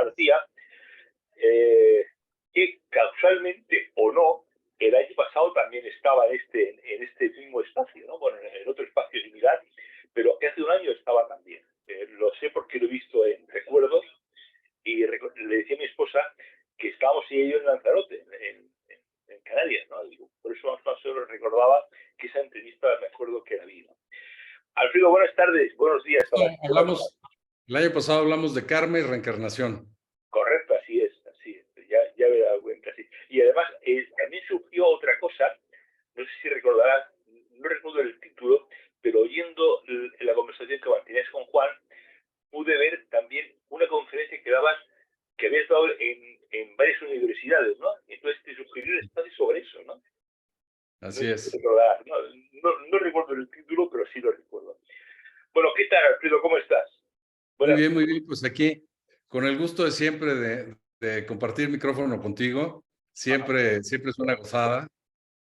García, que causalmente o no, el año pasado también estaba en este mismo espacio, ¿no? Bueno, en otro espacio similar, pero que hace un año estaba también. Lo sé porque lo he visto en recuerdos y le decía a mi esposa que estábamos ella y yo en Lanzarote, en Canarias, ¿no? Y por eso más o menos recordaba que esa entrevista me acuerdo que la vi, ¿no? Alfredo, buenas tardes, buenos días. El año pasado hablamos de karma y reencarnación. Correcto, así es. Ya me he dado cuenta, sí. Y además, también surgió otra cosa, no sé si recordarás, no recuerdo el título, pero oyendo la conversación que mantenías con Juan, pude ver también una conferencia que habías dado en varias universidades, ¿no? Entonces te sugirió un espacio sobre eso, ¿no? Así No sé si es. recordarás, no recuerdo el título, pero sí lo recuerdo. Bueno, ¿qué tal, Alfredo? ¿Cómo estás? Muy Buenas. bien, muy bien. Pues aquí, con el gusto de siempre de compartir micrófono contigo. Siempre es una gozada.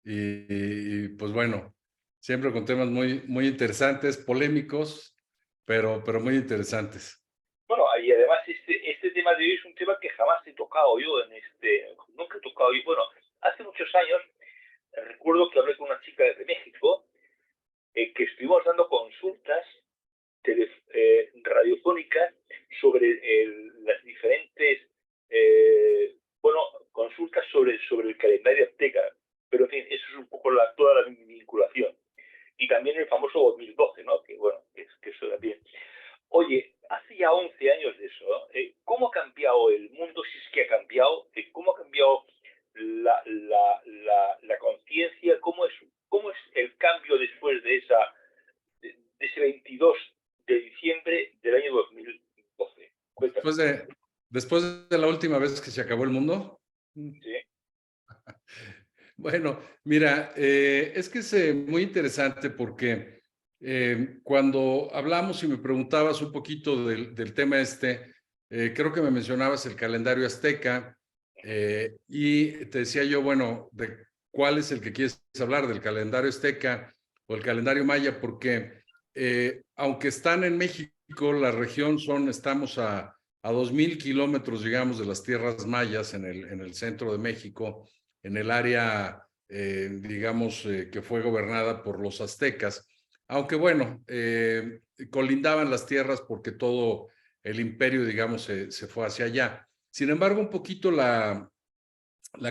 Pues bueno, siempre con temas muy interesantes, polémicos, pero muy interesantes. Bueno, y además este tema de hoy es un tema que jamás he tocado yo nunca he tocado yo. Bueno, hace muchos años recuerdo que hablé con una chica de México, que estuvimos dando consultas radiofónicas sobre las diferentes, bueno, consultas sobre el calendario azteca. Pero en fin, eso es un poco toda la vinculación. Y también el famoso 2012, ¿no? Que bueno, que eso también. Oye, hace ya 11 años de eso, ¿no? ¿Cómo ha cambiado el mundo, si es que ha cambiado? ¿Cómo ha cambiado la conciencia? ¿Cómo es el cambio después de ese 22 de diciembre del año 2012? Cuéntame. Después de la última vez que se acabó el mundo. ¿Sí? Bueno, mira, es que es muy interesante porque cuando hablamos y me preguntabas un poquito del tema creo que me mencionabas el calendario azteca, y te decía yo, bueno, de cuál es el que quieres hablar, del calendario azteca o el calendario maya, porque aunque están en México, la región estamos a 2,000 kilómetros, digamos, de las tierras mayas en el centro de México, en el área, digamos, que fue gobernada por los aztecas, aunque bueno, colindaban las tierras porque todo el imperio, digamos, se fue hacia allá. Sin embargo, un poquito la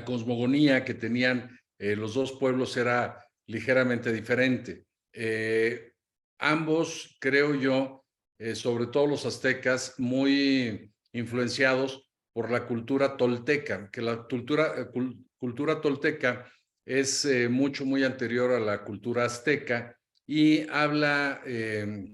cosmogonía que tenían los dos pueblos era ligeramente diferente. Ambos, creo yo, sobre todo los aztecas, muy influenciados por la cultura tolteca, que la cultura tolteca es muy anterior a la cultura azteca y habla,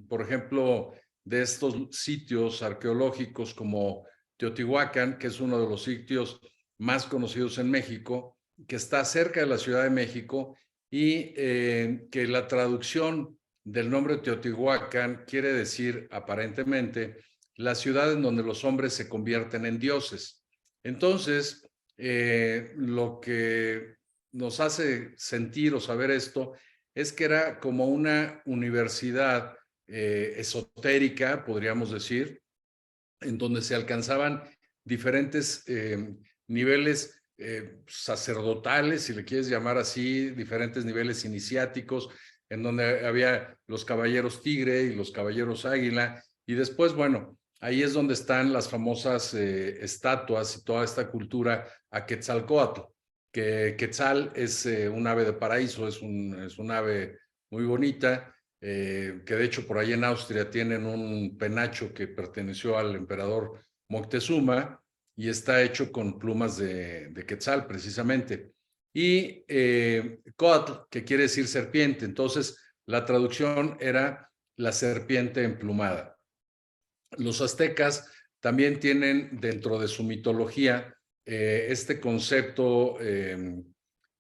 por ejemplo, de estos sitios arqueológicos como Teotihuacán, que es uno de los sitios más conocidos en México, que está cerca de la Ciudad de México y que la traducción del nombre Teotihuacán quiere decir aparentemente la ciudad en donde los hombres se convierten en dioses. Entonces, lo que nos hace sentir o saber esto es que era como una universidad esotérica, podríamos decir, en donde se alcanzaban diferentes niveles sacerdotales, si le quieres llamar así, diferentes niveles iniciáticos, en donde había los caballeros tigre y los caballeros águila, y después, bueno, ahí es donde están las famosas estatuas y toda esta cultura a Quetzalcóatl, que Quetzal es un ave de paraíso, es un ave muy bonita, que de hecho por ahí en Austria tienen un penacho que perteneció al emperador Moctezuma y está hecho con plumas de quetzal precisamente. Y Coatl, que quiere decir serpiente. Entonces la traducción era la serpiente emplumada. Los aztecas también tienen dentro de su mitología este concepto,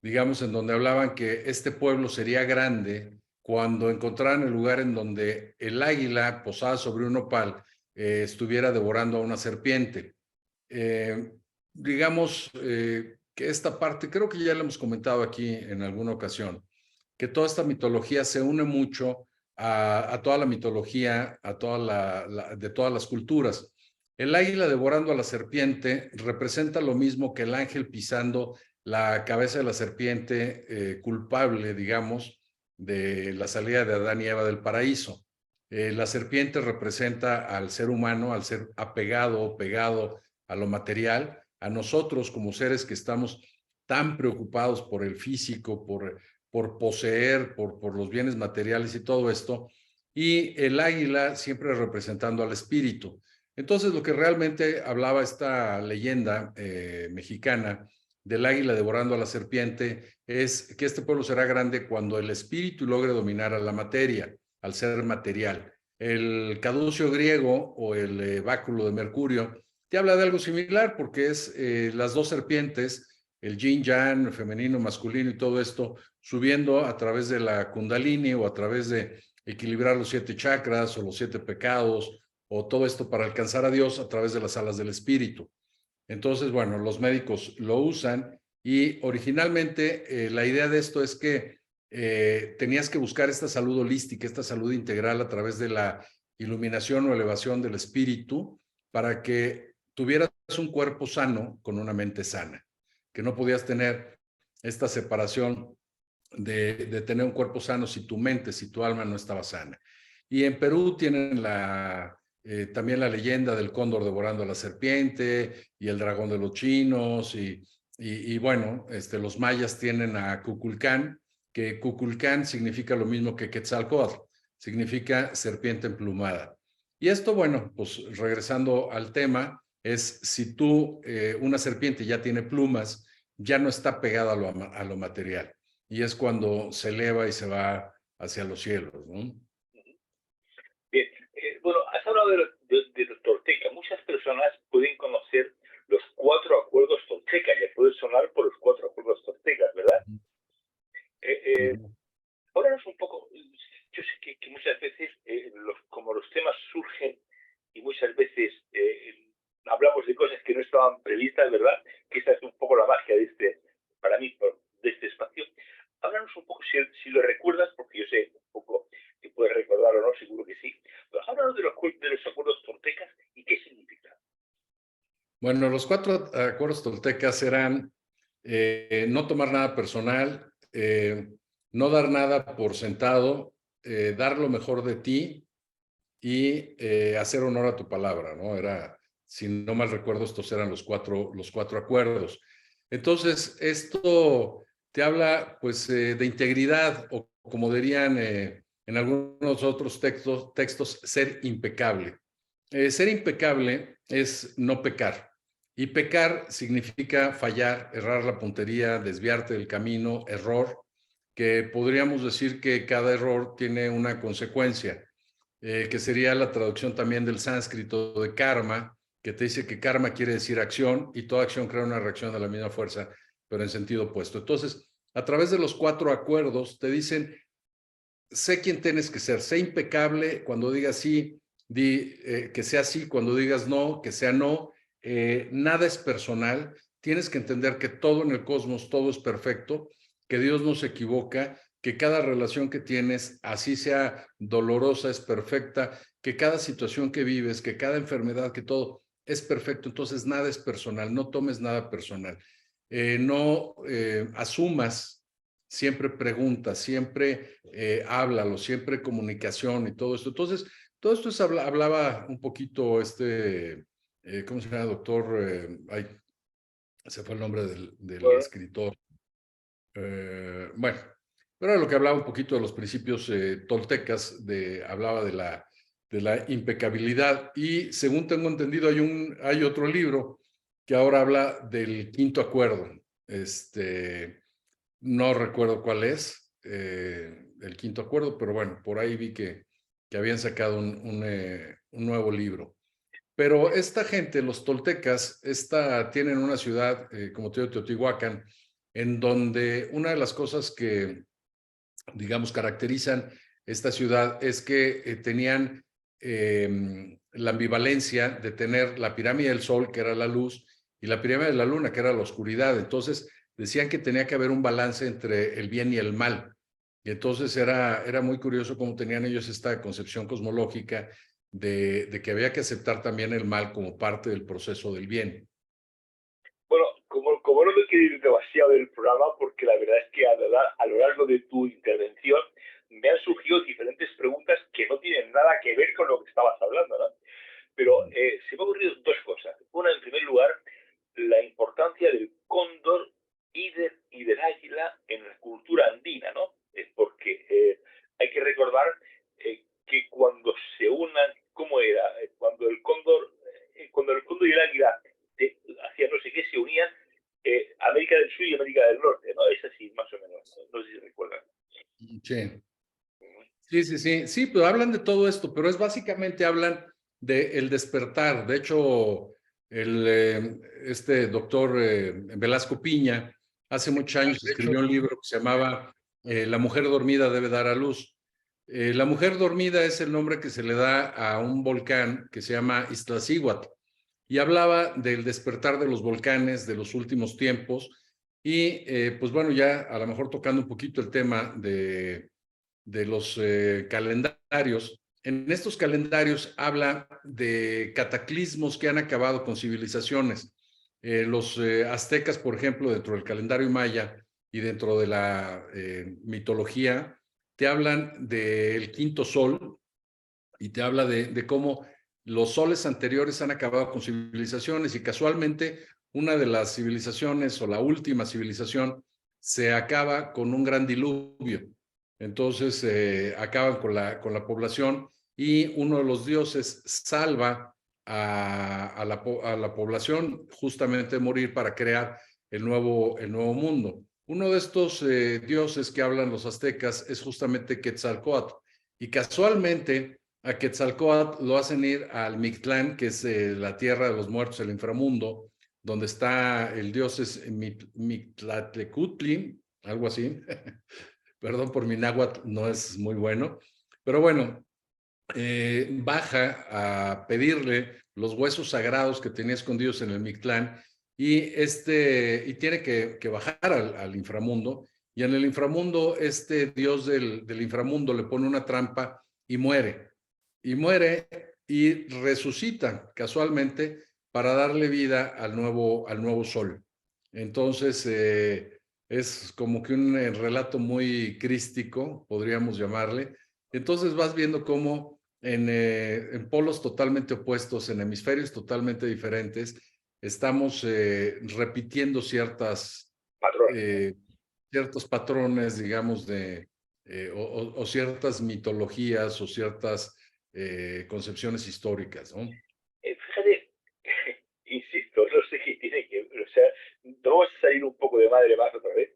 digamos, en donde hablaban que este pueblo sería grande cuando encontraran el lugar en donde el águila posada sobre un nopal estuviera devorando a una serpiente. Eh, digamos que esta parte, creo que ya lo hemos comentado aquí en alguna ocasión, que toda esta mitología se une mucho a toda la mitología, de todas las culturas. El águila devorando a la serpiente representa lo mismo que el ángel pisando la cabeza de la serpiente culpable, digamos, de la salida de Adán y Eva del paraíso. La serpiente representa al ser humano, al ser apegado o pegado a lo material, a nosotros como seres que estamos tan preocupados por el físico, por poseer, por los bienes materiales y todo esto, y el águila siempre representando al espíritu. Entonces, lo que realmente hablaba esta leyenda mexicana del águila devorando a la serpiente es que este pueblo será grande cuando el espíritu logre dominar a la materia, al ser material. El caducio griego o el báculo de Mercurio te habla de algo similar porque es las dos serpientes, el yin yang, femenino, masculino y todo esto, subiendo a través de la kundalini o a través de equilibrar los 7 chakras o los 7 pecados o todo esto para alcanzar a Dios a través de las alas del espíritu. Entonces, bueno, los médicos lo usan y originalmente la idea de esto es que tenías que buscar esta salud holística, esta salud integral a través de la iluminación o elevación del espíritu para que tuvieras un cuerpo sano con una mente sana, que no podías tener esta separación de tener un cuerpo sano si tu mente, si tu alma no estaba sana. Y en Perú tienen también la leyenda del cóndor devorando a la serpiente y el dragón de los chinos y bueno, los mayas tienen a Kukulcán, que Kukulcán significa lo mismo que Quetzalcóatl, significa serpiente emplumada. Y esto, bueno, pues regresando al tema, es si una serpiente ya tiene plumas, ya no está pegada a lo material. Y es cuando se eleva y se va hacia los cielos, ¿no? Bien, bueno, has hablado de los toltecas. Muchas personas pueden conocer los 4 acuerdos toltecas, ya pueden sonar por los 4 acuerdos toltecas, ¿verdad? Háblanos un poco. Yo sé que muchas veces, como los temas surgen y muchas veces hablamos de cosas que no estaban previstas, ¿verdad? Que esa es un poco la magia para mí, de este espacio. Háblanos un poco, si lo recuerdas, porque yo sé un poco si puedes recordarlo o no, seguro que sí. Pero háblanos de los acuerdos toltecas y qué significan. Bueno, los 4 acuerdos toltecas eran no tomar nada personal, no dar nada por sentado, dar lo mejor de ti y hacer honor a tu palabra, ¿no? Si no mal recuerdo, estos eran los cuatro acuerdos. Entonces, esto te habla, pues, de integridad o como dirían en algunos otros textos, ser impecable. Ser impecable es no pecar. Y pecar significa fallar, errar la puntería, desviarte del camino, error, que podríamos decir que cada error tiene una consecuencia, que sería la traducción también del sánscrito de karma, que te dice que karma quiere decir acción y toda acción crea una reacción de la misma fuerza, pero en sentido opuesto. Entonces, a través de los 4 acuerdos te dicen, sé quién tienes que ser, sé impecable cuando digas sí, que sea sí, cuando digas no, que sea no, nada es personal, tienes que entender que todo en el cosmos, todo es perfecto, que Dios no se equivoca, que cada relación que tienes, así sea dolorosa, es perfecta, que cada situación que vives, que cada enfermedad, que todo es perfecto, entonces nada es personal, no tomes nada personal, no asumas, siempre pregunta, siempre háblalo, siempre comunicación y todo esto. Entonces, todo esto hablaba un poquito ¿cómo se llama, doctor? Se fue el nombre del escritor. Bueno, pero era lo que hablaba un poquito de los principios toltecas, hablaba de la impecabilidad y según tengo entendido hay otro libro que ahora habla del 5.º acuerdo. No recuerdo cuál es el 5.º acuerdo, pero bueno, por ahí vi que habían sacado un nuevo libro. Pero esta gente, los toltecas, tienen una ciudad, como te digo, Teotihuacán, en donde una de las cosas que, digamos, caracterizan esta ciudad es que tenían la ambivalencia de tener la pirámide del Sol, que era la luz, y la pirámide de la Luna, que era la oscuridad. Entonces, decían que tenía que haber un balance entre el bien y el mal. Y entonces era muy curioso cómo tenían ellos esta concepción cosmológica de que había que aceptar también el mal como parte del proceso del bien. Bueno, como no me quiero ir demasiado del programa, porque la verdad es que a lo largo de tu intervención me han surgido diferentes preguntas que no tienen nada que ver con lo que estabas hablando, ¿no? Pero se me han ocurrido dos cosas. Una, en primer lugar, la importancia del cóndor y del águila en la cultura andina, ¿no? Porque hay que recordar que cuando se unan, ¿cómo era? Cuando el cóndor y el águila hacían no sé qué, se unían América del Sur y América del Norte, ¿no? Es así, más o menos. No sé si recuerdan. Sí. Sí, pero hablan de todo esto, pero es básicamente hablan de el despertar. De hecho, este doctor Velasco Piña hace muchos años escribió un libro que se llamaba La mujer dormida debe dar a luz. La mujer dormida es el nombre que se le da a un volcán que se llama Iztaccíhuatl y hablaba del despertar de los volcanes de los últimos tiempos y pues bueno, ya a lo mejor tocando un poquito el tema de los calendarios. En estos calendarios habla de cataclismos que han acabado con civilizaciones. Los aztecas, por ejemplo, dentro del calendario maya y dentro de la mitología, te hablan del quinto sol y te habla de cómo los soles anteriores han acabado con civilizaciones y casualmente una de las civilizaciones o la última civilización se acaba con un gran diluvio. Entonces acaban con la población y uno de los dioses salva a la población justamente de morir para crear el nuevo mundo. Uno de estos dioses que hablan los aztecas es justamente Quetzalcóatl y casualmente a Quetzalcóatl lo hacen ir al Mictlán, que es la tierra de los muertos, el inframundo, donde está el dios es Mictlatecutli, algo así. Perdón por mi náhuatl, no es muy bueno. Pero bueno, baja a pedirle los huesos sagrados que tenía escondidos en el Mictlán y tiene que bajar al inframundo. Y en el inframundo, este dios del inframundo le pone una trampa y muere. Y muere y resucita casualmente para darle vida al nuevo sol. Entonces, es como que un relato muy crístico, podríamos llamarle. Entonces vas viendo cómo en polos totalmente opuestos, en hemisferios totalmente diferentes, estamos repitiendo Patrones. ciertos patrones, digamos, o ciertas mitologías o ciertas concepciones históricas, ¿no? Fíjate, insisto, no sé qué tiene que ver, o sea, vamos a salir un poco de madre más otra vez,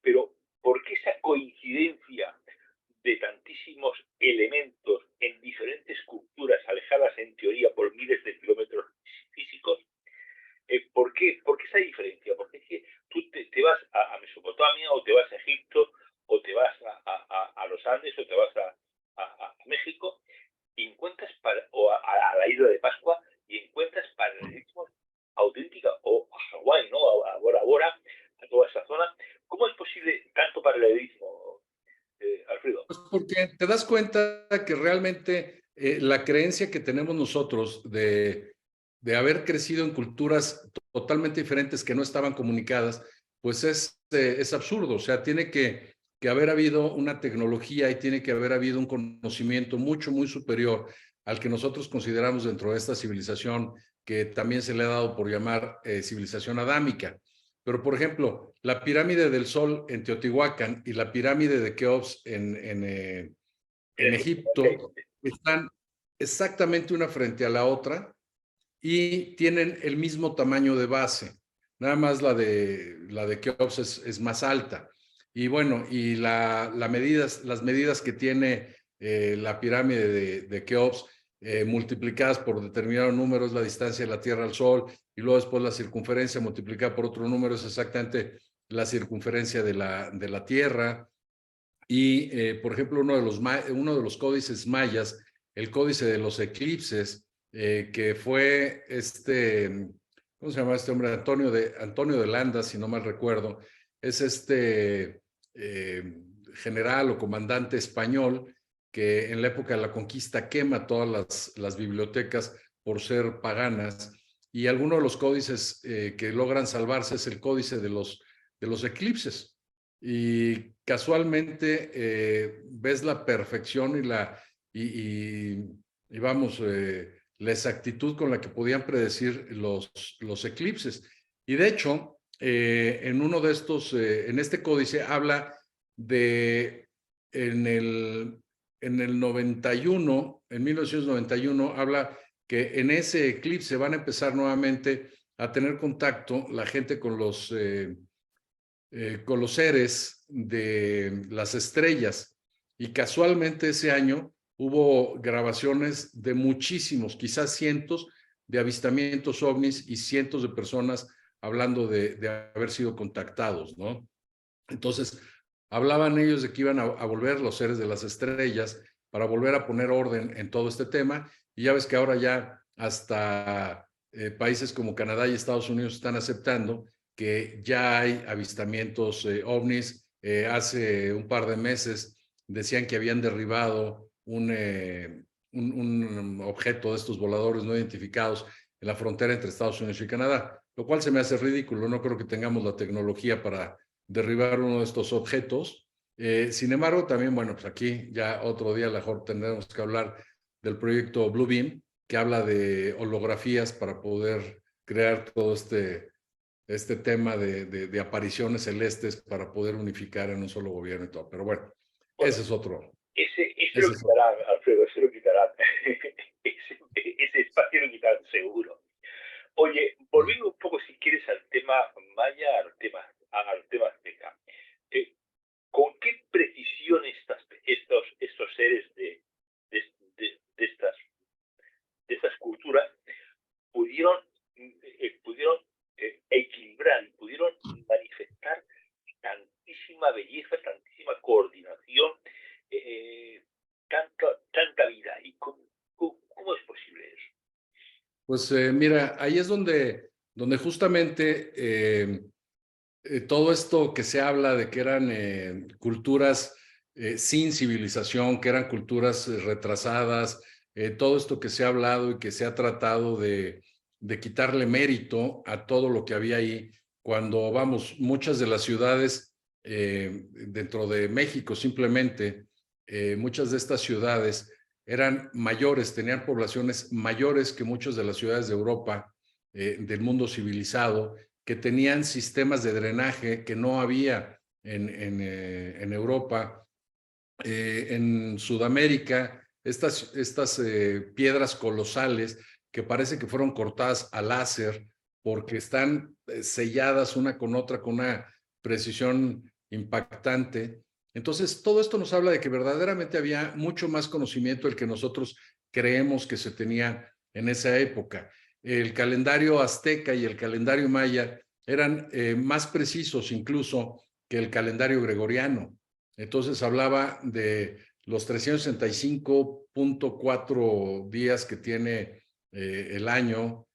pero ¿por qué esa coincidencia de tantísimos elementos en diferentes culturas alejadas en teoría por miles de kilómetros físicos? ¿Por qué esa diferencia? Porque es que tú te vas a Mesopotamia o te vas a Egipto o te vas a los Andes o te vas a México y encuentras o a la isla de Pascua y encuentras paralelismos auténticos o a Hawái, ¿no? A Bora Bora, a toda esa zona. ¿Cómo es posible tanto paralelismo, Alfredo? Pues porque te das cuenta que realmente la creencia que tenemos nosotros de haber crecido en culturas totalmente diferentes que no estaban comunicadas, pues es absurdo. O sea, tiene que haber habido una tecnología y tiene que haber habido un conocimiento muy superior al que nosotros consideramos dentro de esta civilización que también se le ha dado por llamar civilización adámica. Pero, por ejemplo, la pirámide del Sol en Teotihuacán y la pirámide de Keops en Egipto están exactamente una frente a la otra y tienen el mismo tamaño de base. Nada más la de Keops es más alta. Y bueno, y las medidas que tiene la pirámide de Keops multiplicadas por determinado número es la distancia de la Tierra al Sol y luego después la circunferencia multiplicada por otro número es exactamente la circunferencia de la Tierra. Y, por ejemplo, uno de los códices mayas, el códice de los eclipses, que fue ¿cómo se llama este hombre? Antonio de Landa, si no mal recuerdo, es general o comandante español que en la época de la conquista quema todas las bibliotecas por ser paganas, y alguno de los códices que logran salvarse es el códice de los eclipses. Y casualmente ves la perfección y vamos, la exactitud con la que podían predecir los eclipses. Y de hecho, en uno de estos, en este códice habla de, en el 91, en 1991, habla que en ese eclipse van a empezar nuevamente a tener contacto la gente con los seres de las estrellas. Y casualmente ese año hubo grabaciones de muchísimos, quizás cientos, de avistamientos ovnis y cientos de personas hablando de haber sido contactados, ¿no? Entonces, hablaban ellos de que iban a volver los seres de las estrellas para volver a poner orden en todo este tema. Y ya ves que ahora ya hasta países como Canadá y Estados Unidos están aceptando que ya hay avistamientos ovnis. Hace un par de meses decían que habían derribado un objeto de estos voladores no identificados en la frontera entre Estados Unidos y Canadá, lo cual se me hace ridículo. No creo que tengamos la tecnología para derribar uno de estos objetos. Sin embargo, también, bueno, pues aquí ya otro día a lo mejor tendremos que hablar del proyecto Blue Beam, que habla de holografías para poder crear todo este tema de apariciones celestes para poder unificar en un solo gobierno y todo. Pero bueno, Bueno, ese es otro. ese lo quitarán, Alfredo, ese lo quitarán. ese espacio lo quitarán seguro. Oye, volviendo un poco, si quieres, al tema maya, al tema azteca. ¿Con qué precisión estos seres de estas culturas pudieron equilibrar y pudieron manifestar tantísima belleza, tantísima coordinación, tanta vida? ¿Y cómo es posible eso? Pues mira, ahí es donde justamente todo esto que se habla de que eran culturas sin civilización, que eran culturas retrasadas, todo esto que se ha hablado y que se ha tratado de quitarle mérito a todo lo que había ahí, cuando vamos, muchas de las ciudades dentro de México simplemente, muchas de estas ciudades eran mayores, tenían poblaciones mayores que muchas de las ciudades de Europa, del mundo civilizado, que tenían sistemas de drenaje que no había en Europa. En Sudamérica, estas piedras colosales que parece que fueron cortadas a láser porque están selladas una con otra con una precisión impactante. Entonces, todo esto nos habla de que verdaderamente había mucho más conocimiento del que nosotros creemos que se tenía en esa época. El calendario azteca y el calendario maya eran más precisos incluso que el calendario gregoriano. Entonces hablaba de los 365.4 días que tiene el año.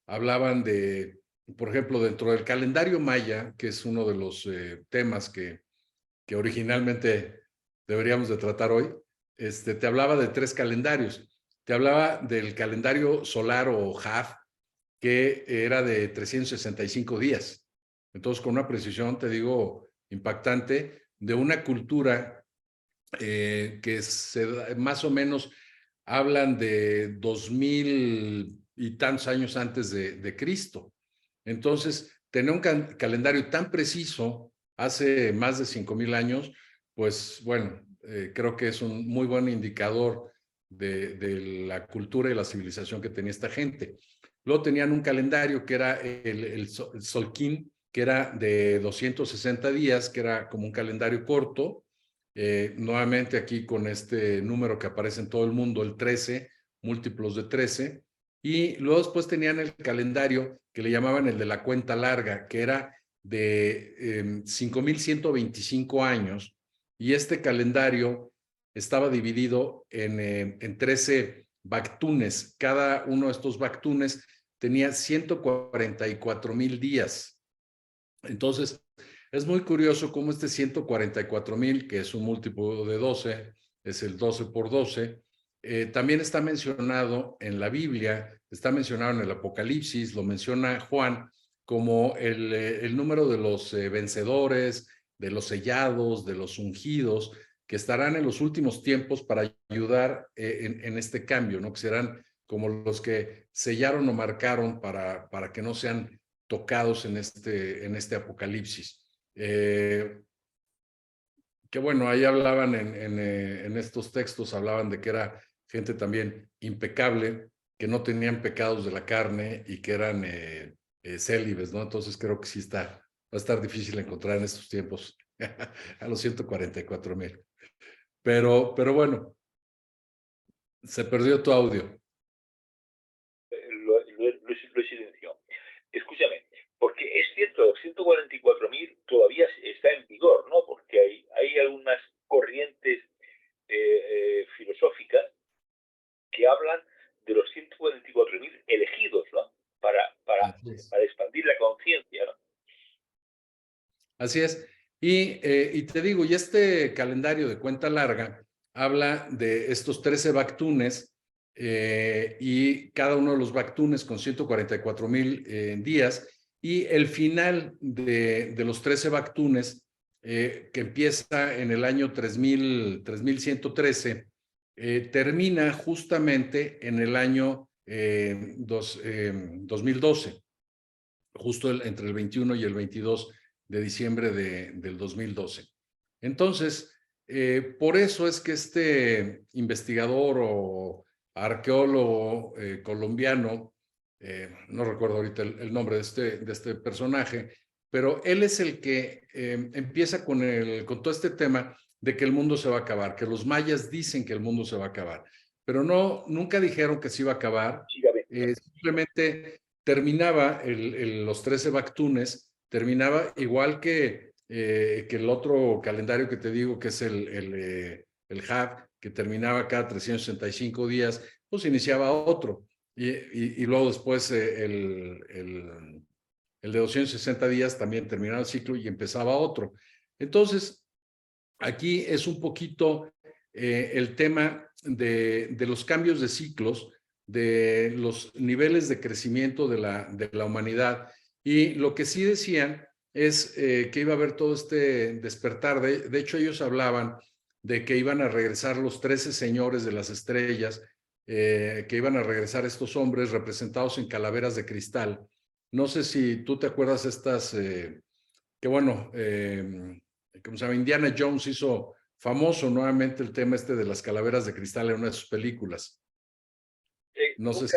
Hablaban de, por ejemplo, dentro del calendario maya, que es uno de los temas que originalmente deberíamos de tratar hoy, te hablaba de 3 calendarios. Te hablaba del calendario solar o HAF, que era de 365 días. Entonces, con una precisión, te digo, impactante, de una cultura que más o menos hablan de 2000 y tantos años antes de Cristo. Entonces, tener un calendario tan preciso hace más de 5000 años, pues bueno, creo que es un muy buen indicador de la cultura y la civilización que tenía esta gente. Luego tenían un calendario que era el Solquín, que era de 260 días, que era como un calendario corto. Nuevamente aquí con este número que aparece en todo el mundo, el 13, múltiplos de 13. Y luego después tenían el calendario que le llamaban el de la cuenta larga, que era de 5,125 años. Y este calendario estaba dividido en 13 bactunes. Cada uno de estos bactunes tenía 144,000 días. Entonces, es muy curioso cómo este 144,000, que es un múltiplo de 12, es el 12 por 12. También está mencionado en la Biblia, está mencionado en el Apocalipsis, lo menciona Juan como el número de los vencedores, de los sellados, de los ungidos, que estarán en los últimos tiempos para ayudar en este cambio, ¿no? Que serán como los que sellaron o marcaron para que no sean tocados en este Apocalipsis. Que bueno, ahí hablaban en estos textos, hablaban de que era gente también impecable, que no tenían pecados de la carne y que eran célibes, ¿no? Entonces creo que sí va a estar difícil encontrar en estos tiempos a los 144,000. Pero bueno, se perdió tu audio. Lo silencio. Escúchame, porque es cierto, los 144.000 todavía está en vigor, ¿no? Porque hay algunas corrientes filosóficas que hablan de los 144.000 elegidos, ¿no? Para expandir la conciencia, ¿no? Así es. Y te digo, y este calendario de cuenta larga habla de estos 13 Bactunes y cada uno de los Bactunes con 144,000 días, y el final de los 13 Bactunes, que empieza en el año 3113, termina justamente en el año 2012, justo entre el 21 y el 22 de diciembre del 2012. Entonces, por eso es que este investigador o arqueólogo colombiano, no recuerdo ahorita el nombre de este personaje, pero él es el que empieza con todo este tema de que el mundo se va a acabar, que los mayas dicen que el mundo se va a acabar, pero nunca dijeron que se iba a acabar, simplemente terminaba los 13 Bactunes, terminaba igual que el otro calendario que te digo, que es el Had, que terminaba cada 365 días, pues iniciaba otro. Y luego después el de 260 días también terminaba el ciclo y empezaba otro. Entonces, aquí es un poquito el tema de los cambios de ciclos, de los niveles de crecimiento de la humanidad. Y lo que sí decían es que iba a haber todo este despertar. De hecho, ellos hablaban de que iban a regresar los 13 señores de las estrellas, que iban a regresar estos hombres representados en calaveras de cristal. No sé si tú te acuerdas estas, que bueno, ¿cómo se llama? Indiana Jones hizo famoso nuevamente el tema de las calaveras de cristal en una de sus películas. No sé si...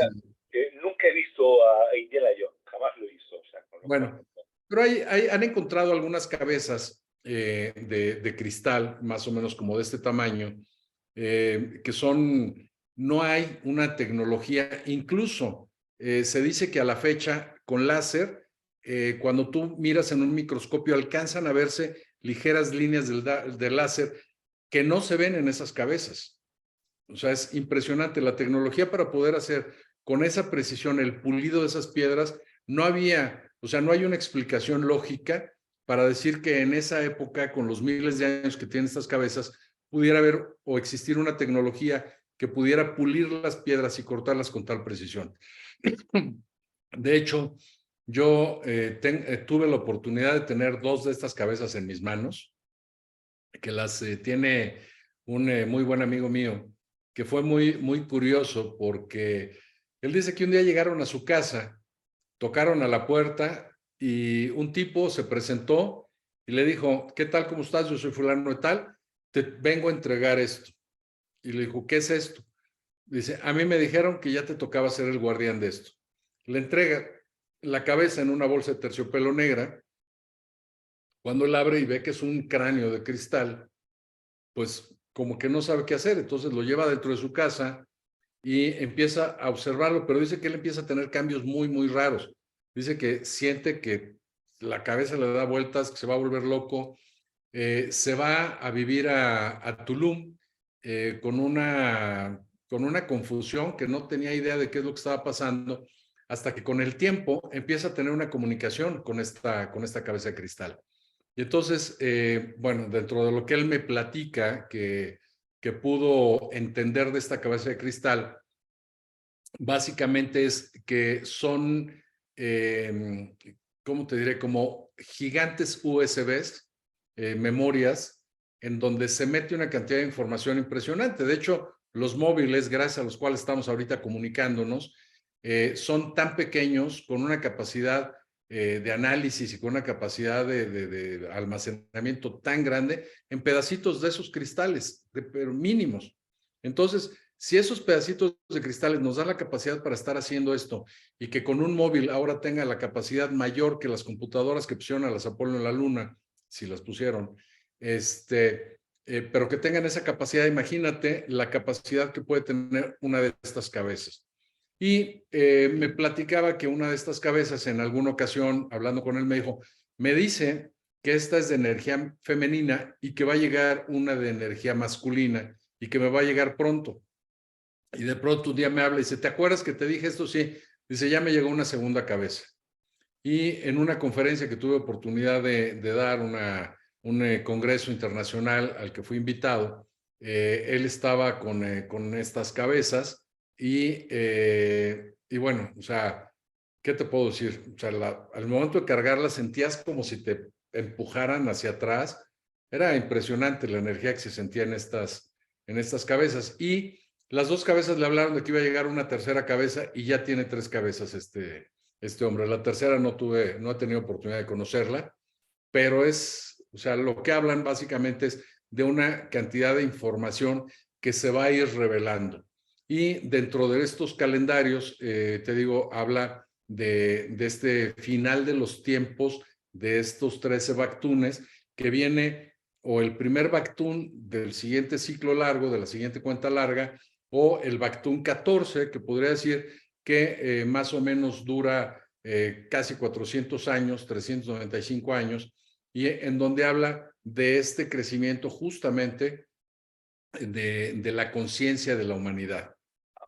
nunca he visto a Indiana Jones, jamás lo he visto. O sea, bueno, pero han encontrado algunas cabezas de cristal, más o menos como de este tamaño, que no hay una tecnología, incluso se dice que a la fecha con láser, cuando tú miras en un microscopio alcanzan a verse ligeras líneas del láser que no se ven en esas cabezas. O sea, es impresionante la tecnología para poder hacer con esa precisión el pulido de esas piedras. No hay una explicación lógica para decir que en esa época, con los miles de años que tienen estas cabezas, pudiera haber o existir una tecnología que pudiera pulir las piedras y cortarlas con tal precisión. De hecho, yo tuve la oportunidad de tener 2 de estas cabezas en mis manos, que las tiene un muy buen amigo mío, que fue muy, muy curioso porque él dice que un día llegaron a su casa, tocaron a la puerta y un tipo se presentó y le dijo, ¿qué tal, cómo estás? Yo soy fulano de tal, te vengo a entregar esto. Y le dijo, ¿qué es esto? Dice, a mí me dijeron que ya te tocaba ser el guardián de esto. Le entrega la cabeza en una bolsa de terciopelo negra. Cuando él abre y ve que es un cráneo de cristal, pues como que no sabe qué hacer. Entonces lo lleva dentro de su casa y empieza a observarlo, pero dice que él empieza a tener cambios muy, muy raros. Dice que siente que la cabeza le da vueltas, que se va a volver loco. Se va a vivir a Tulum con una confusión, que no tenía idea de qué es lo que estaba pasando, hasta que con el tiempo empieza a tener una comunicación con esta cabeza de cristal. Y entonces, bueno, dentro de lo que él me platica, que que pudo entender de esta cabeza de cristal, básicamente es que son, ¿cómo te diré? Como gigantes USBs, memorias, en donde se mete una cantidad de información impresionante. De hecho, los móviles, gracias a los cuales estamos ahorita comunicándonos, son tan pequeños, con una capacidad de análisis y con una capacidad de almacenamiento tan grande, en pedacitos de esos cristales, pero mínimos. Entonces, si esos pedacitos de cristales nos dan la capacidad para estar haciendo esto y que con un móvil ahora tenga la capacidad mayor que las computadoras que pusieron a las Apolo en la Luna, si las pusieron, pero que tengan esa capacidad, imagínate la capacidad que puede tener una de estas cabezas. Y me platicaba que una de estas cabezas en alguna ocasión, hablando con él, me dijo, me dice que esta es de energía femenina y que va a llegar una de energía masculina y que me va a llegar pronto. Y de pronto un día me habla y dice, ¿te acuerdas que te dije esto? Sí. Dice, ya me llegó una segunda cabeza. Y en una conferencia que tuve oportunidad de dar un congreso internacional al que fui invitado, él estaba con estas cabezas y bueno, o sea, ¿qué te puedo decir? O sea, al momento de cargarlas sentías como si te empujaran hacia atrás. Era impresionante la energía que se sentía en estas cabezas. Y las dos cabezas le hablaron de que iba a llegar una tercera cabeza y ya tiene 3 cabezas este hombre. La tercera no he tenido oportunidad de conocerla, pero o sea, lo que hablan básicamente es de una cantidad de información que se va a ir revelando. Y dentro de estos calendarios, te digo, habla de este final de los tiempos de estos 13 Bactunes, que viene o el primer Bactún del siguiente ciclo largo, de la siguiente cuenta larga, o el Bactún 14, que podría decir que más o menos dura casi 400 años, 395 años, y en donde habla de este crecimiento justamente de la conciencia de la humanidad.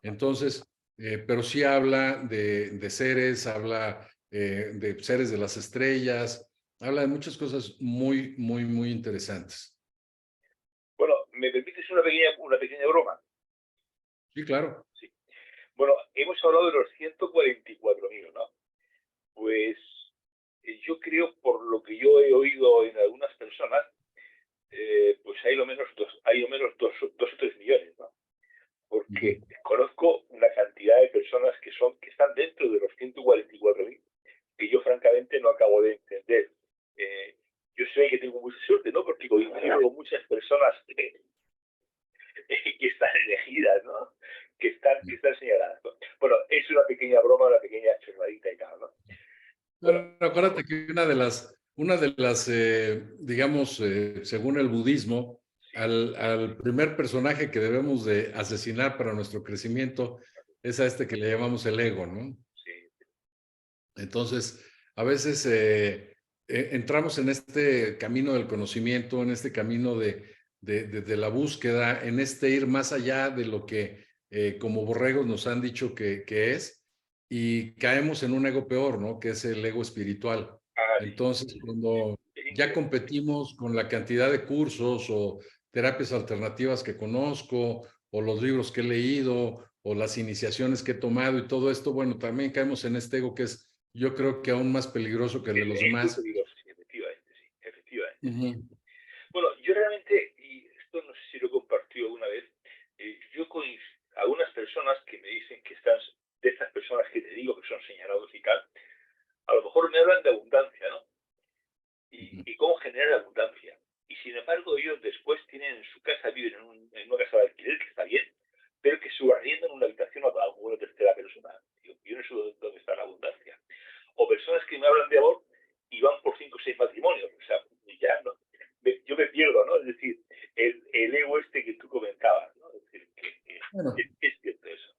Entonces, pero sí habla de seres, habla de seres de las estrellas, habla de muchas cosas muy, muy, muy interesantes. Bueno, ¿me permites una pequeña broma? Sí, claro. Sí. Bueno, hemos hablado de los 144.000, ¿no? Pues yo creo, por lo que yo he oído en algunas personas, pues hay lo menos dos o 3 millones, ¿no? Porque conozco una cantidad de personas que están dentro de los 144.000 que yo francamente no acabo de entender. Yo sé que tengo mucha suerte, ¿no? Porque coincido con muchas personas que están elegidas, ¿no? Que están señaladas, ¿no? Bueno, es una pequeña broma, una pequeña chorradita y tal, ¿no? Bueno, acuérdate que una de las digamos, según el budismo, Sí, al primer personaje que debemos de asesinar para nuestro crecimiento es a este que le llamamos el ego, ¿no? sí. Entonces, a veces entramos en este camino del conocimiento, en este camino de la búsqueda, en este ir más allá de lo que como borregos nos han dicho que es, y caemos en un ego peor, ¿no? Que es el ego espiritual. Ah, Entonces, cuando es ya increíble. competimos con la cantidad de cursos o terapias alternativas que conozco, o los libros que he leído, o las iniciaciones que he tomado y todo esto, bueno, también caemos en este ego que es, yo creo que aún más peligroso que el de los Es muy demás. peligroso, sí, efectivamente, sí, efectivamente, sí. Ujú. Bueno, yo realmente, y esto no sé si lo he compartido alguna vez, yo con algunas personas que me dicen que de estas personas que te digo que son señalados y tal, a lo mejor me hablan de abundancia, ¿no? Y cómo generar abundancia. Y sin embargo, ellos después tienen en su casa, viven en una casa de alquiler, que está bien, pero que subarriendan una habitación a una tercera persona. Yo no sé dónde está la abundancia. O personas que me hablan de amor y van por 5 o 6 matrimonios. O sea, ya no. Yo me pierdo, ¿no? Es decir, el ego este que tú comentabas, ¿no? Es decir, Bueno, es cierto eso.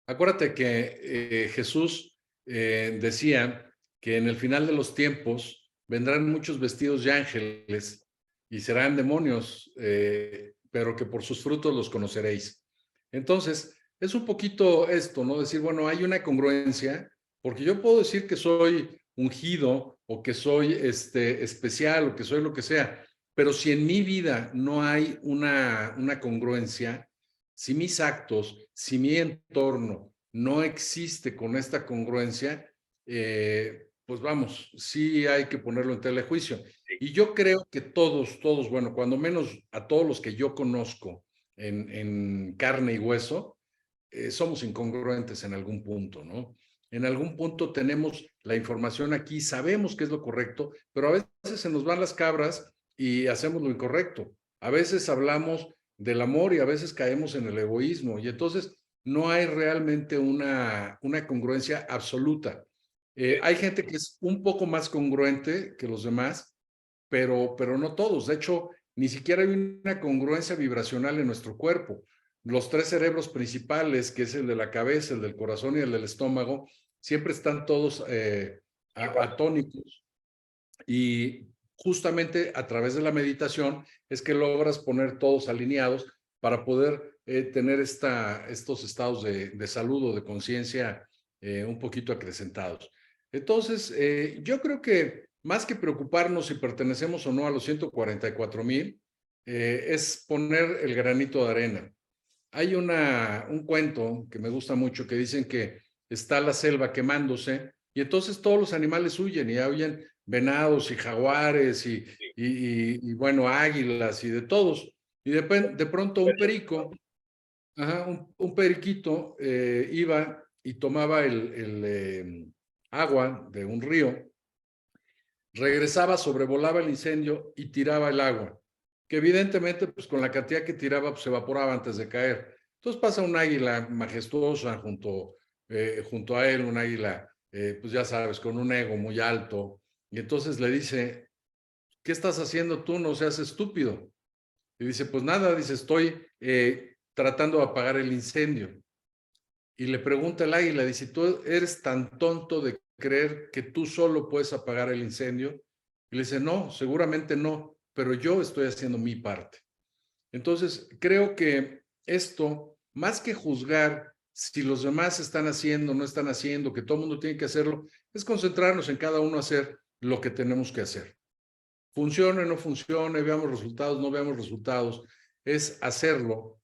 acuérdate que Jesús decía que en el final de los tiempos vendrán muchos vestidos de ángeles y serán demonios, pero que por sus frutos los conoceréis. Entonces, es un poquito esto, ¿no? Decir, bueno, hay una congruencia, porque yo puedo decir que soy ungido o que soy especial o que soy lo que sea, Pero si en mi vida no hay una congruencia, si mis actos, si mi entorno no existe con esta congruencia, pues vamos, sí hay que ponerlo en telejuicio. Sí. Y yo creo que todos, bueno, cuando menos a todos los que yo conozco en carne y hueso, somos incongruentes en algún punto, ¿no? En algún punto tenemos la información aquí, sabemos qué es lo correcto, pero a veces se nos van las cabras y hacemos lo incorrecto. A veces hablamos del amor y a veces caemos en el egoísmo y entonces no hay realmente una congruencia absoluta. Hay gente que es un poco más congruente que los demás, pero no todos. De hecho, ni siquiera hay una congruencia vibracional en nuestro cuerpo. Los tres cerebros principales, que es el de la cabeza, el del corazón y el del estómago, siempre están todos atónicos. Y justamente a través de la meditación es que logras poner todos alineados para poder tener estos estados de salud o de conciencia un poquito acrecentados. Entonces, yo creo que más que preocuparnos si pertenecemos o no a los 144,000, es poner el granito de arena. Hay un cuento que me gusta mucho que dicen que está la selva quemándose y entonces todos los animales huyen y huyen venados y jaguares y bueno, águilas y de todos. Y de pronto un perico, un periquito iba y tomaba el agua de un río, regresaba, sobrevolaba el incendio y tiraba el agua, que evidentemente pues con la cantidad que tiraba pues, se evaporaba antes de caer. Entonces pasa un águila majestuosa junto a él, un águila, pues ya sabes, con un ego muy alto, y entonces le dice, ¿qué estás haciendo tú? No seas estúpido. Y dice, pues nada, dice, estoy tratando de apagar el incendio. Y le pregunta el águila, dice, ¿tú eres tan tonto de creer que tú solo puedes apagar el incendio? Y le dice, no, seguramente no, pero yo estoy haciendo mi parte. Entonces, creo que esto, más que juzgar si los demás están haciendo, no están haciendo, que todo el mundo tiene que hacerlo, es concentrarnos en cada uno hacer lo que tenemos que hacer. Funcione, no funcione, veamos resultados, no veamos resultados, es hacerlo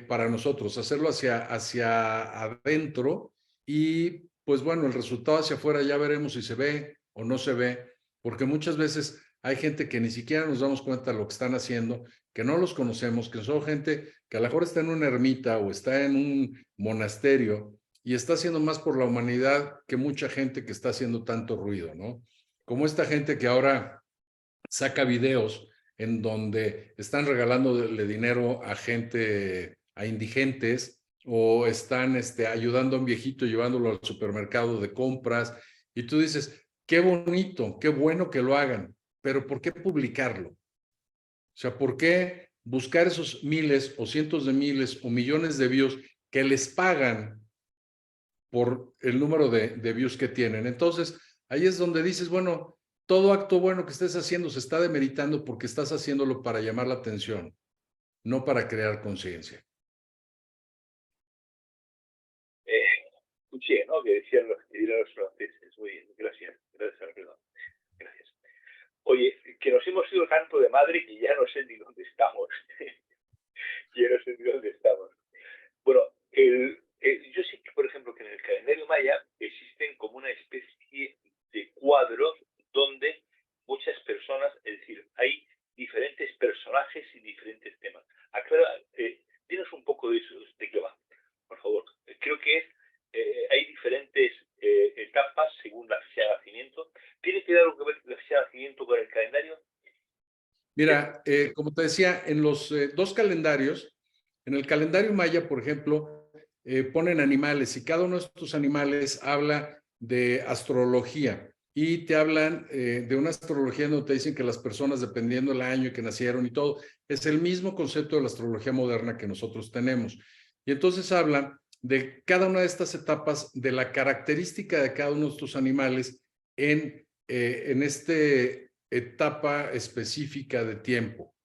para nosotros, hacerlo hacia adentro y pues bueno, el resultado hacia afuera ya veremos si se ve o no se ve, porque muchas veces hay gente que ni siquiera nos damos cuenta de lo que están haciendo, que no los conocemos, que son gente que a lo mejor está en una ermita o está en un monasterio y está haciendo más por la humanidad que mucha gente que está haciendo tanto ruido, ¿no? Como esta gente que ahora saca videos en donde están regalándole dinero a gente, a indigentes, o están ayudando a un viejito llevándolo al supermercado de compras, y tú dices, qué bonito, qué bueno que lo hagan, pero ¿por qué publicarlo? O sea, ¿por qué buscar esos miles o cientos de miles o millones de views que les pagan por el número de views que tienen? Entonces, ahí es donde dices, bueno, todo acto bueno que estés haciendo se está demeritando porque estás haciéndolo para llamar la atención, no para crear conciencia. Escuché, ¿no? Que decían los franceses. Muy bien, gracias, perdón. Gracias. Oye, que nos hemos ido tanto de madre que ya no sé ni dónde estamos. Ya no sé ni dónde estamos. Bueno, yo sé que, por ejemplo, que en el calendario maya existen como una especie de cuadros donde muchas personas, es decir, hay diferentes personajes y diferentes temas. Aclara, dinos un poco de eso, de qué va, por favor. Creo que hay diferentes etapas según la fecha de nacimiento. ¿Tiene que dar algo que ver la fecha de nacimiento con el calendario? Mira, como te decía, en los dos calendarios, en el calendario maya, por ejemplo, ponen animales y cada uno de estos animales habla de astrología y te hablan de una astrología donde te dicen que las personas, dependiendo del año en que nacieron y todo, es el mismo concepto de la astrología moderna que nosotros tenemos. Y entonces hablan de cada una de estas etapas, de la característica de cada uno de estos animales en este etapa específica de tiempo.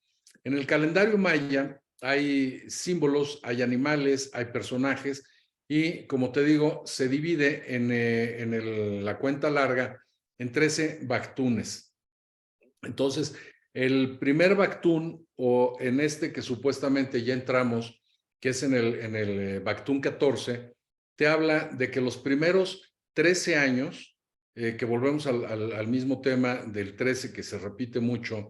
En el calendario maya hay símbolos, hay animales, hay personajes y, como te digo, se divide en la cuenta larga en 13 bactunes. Entonces, El primer Bactún, o en este que supuestamente ya entramos, que es en el Bactún 14, te habla de que los primeros 13 años, que volvemos al mismo tema del 13 que se repite mucho,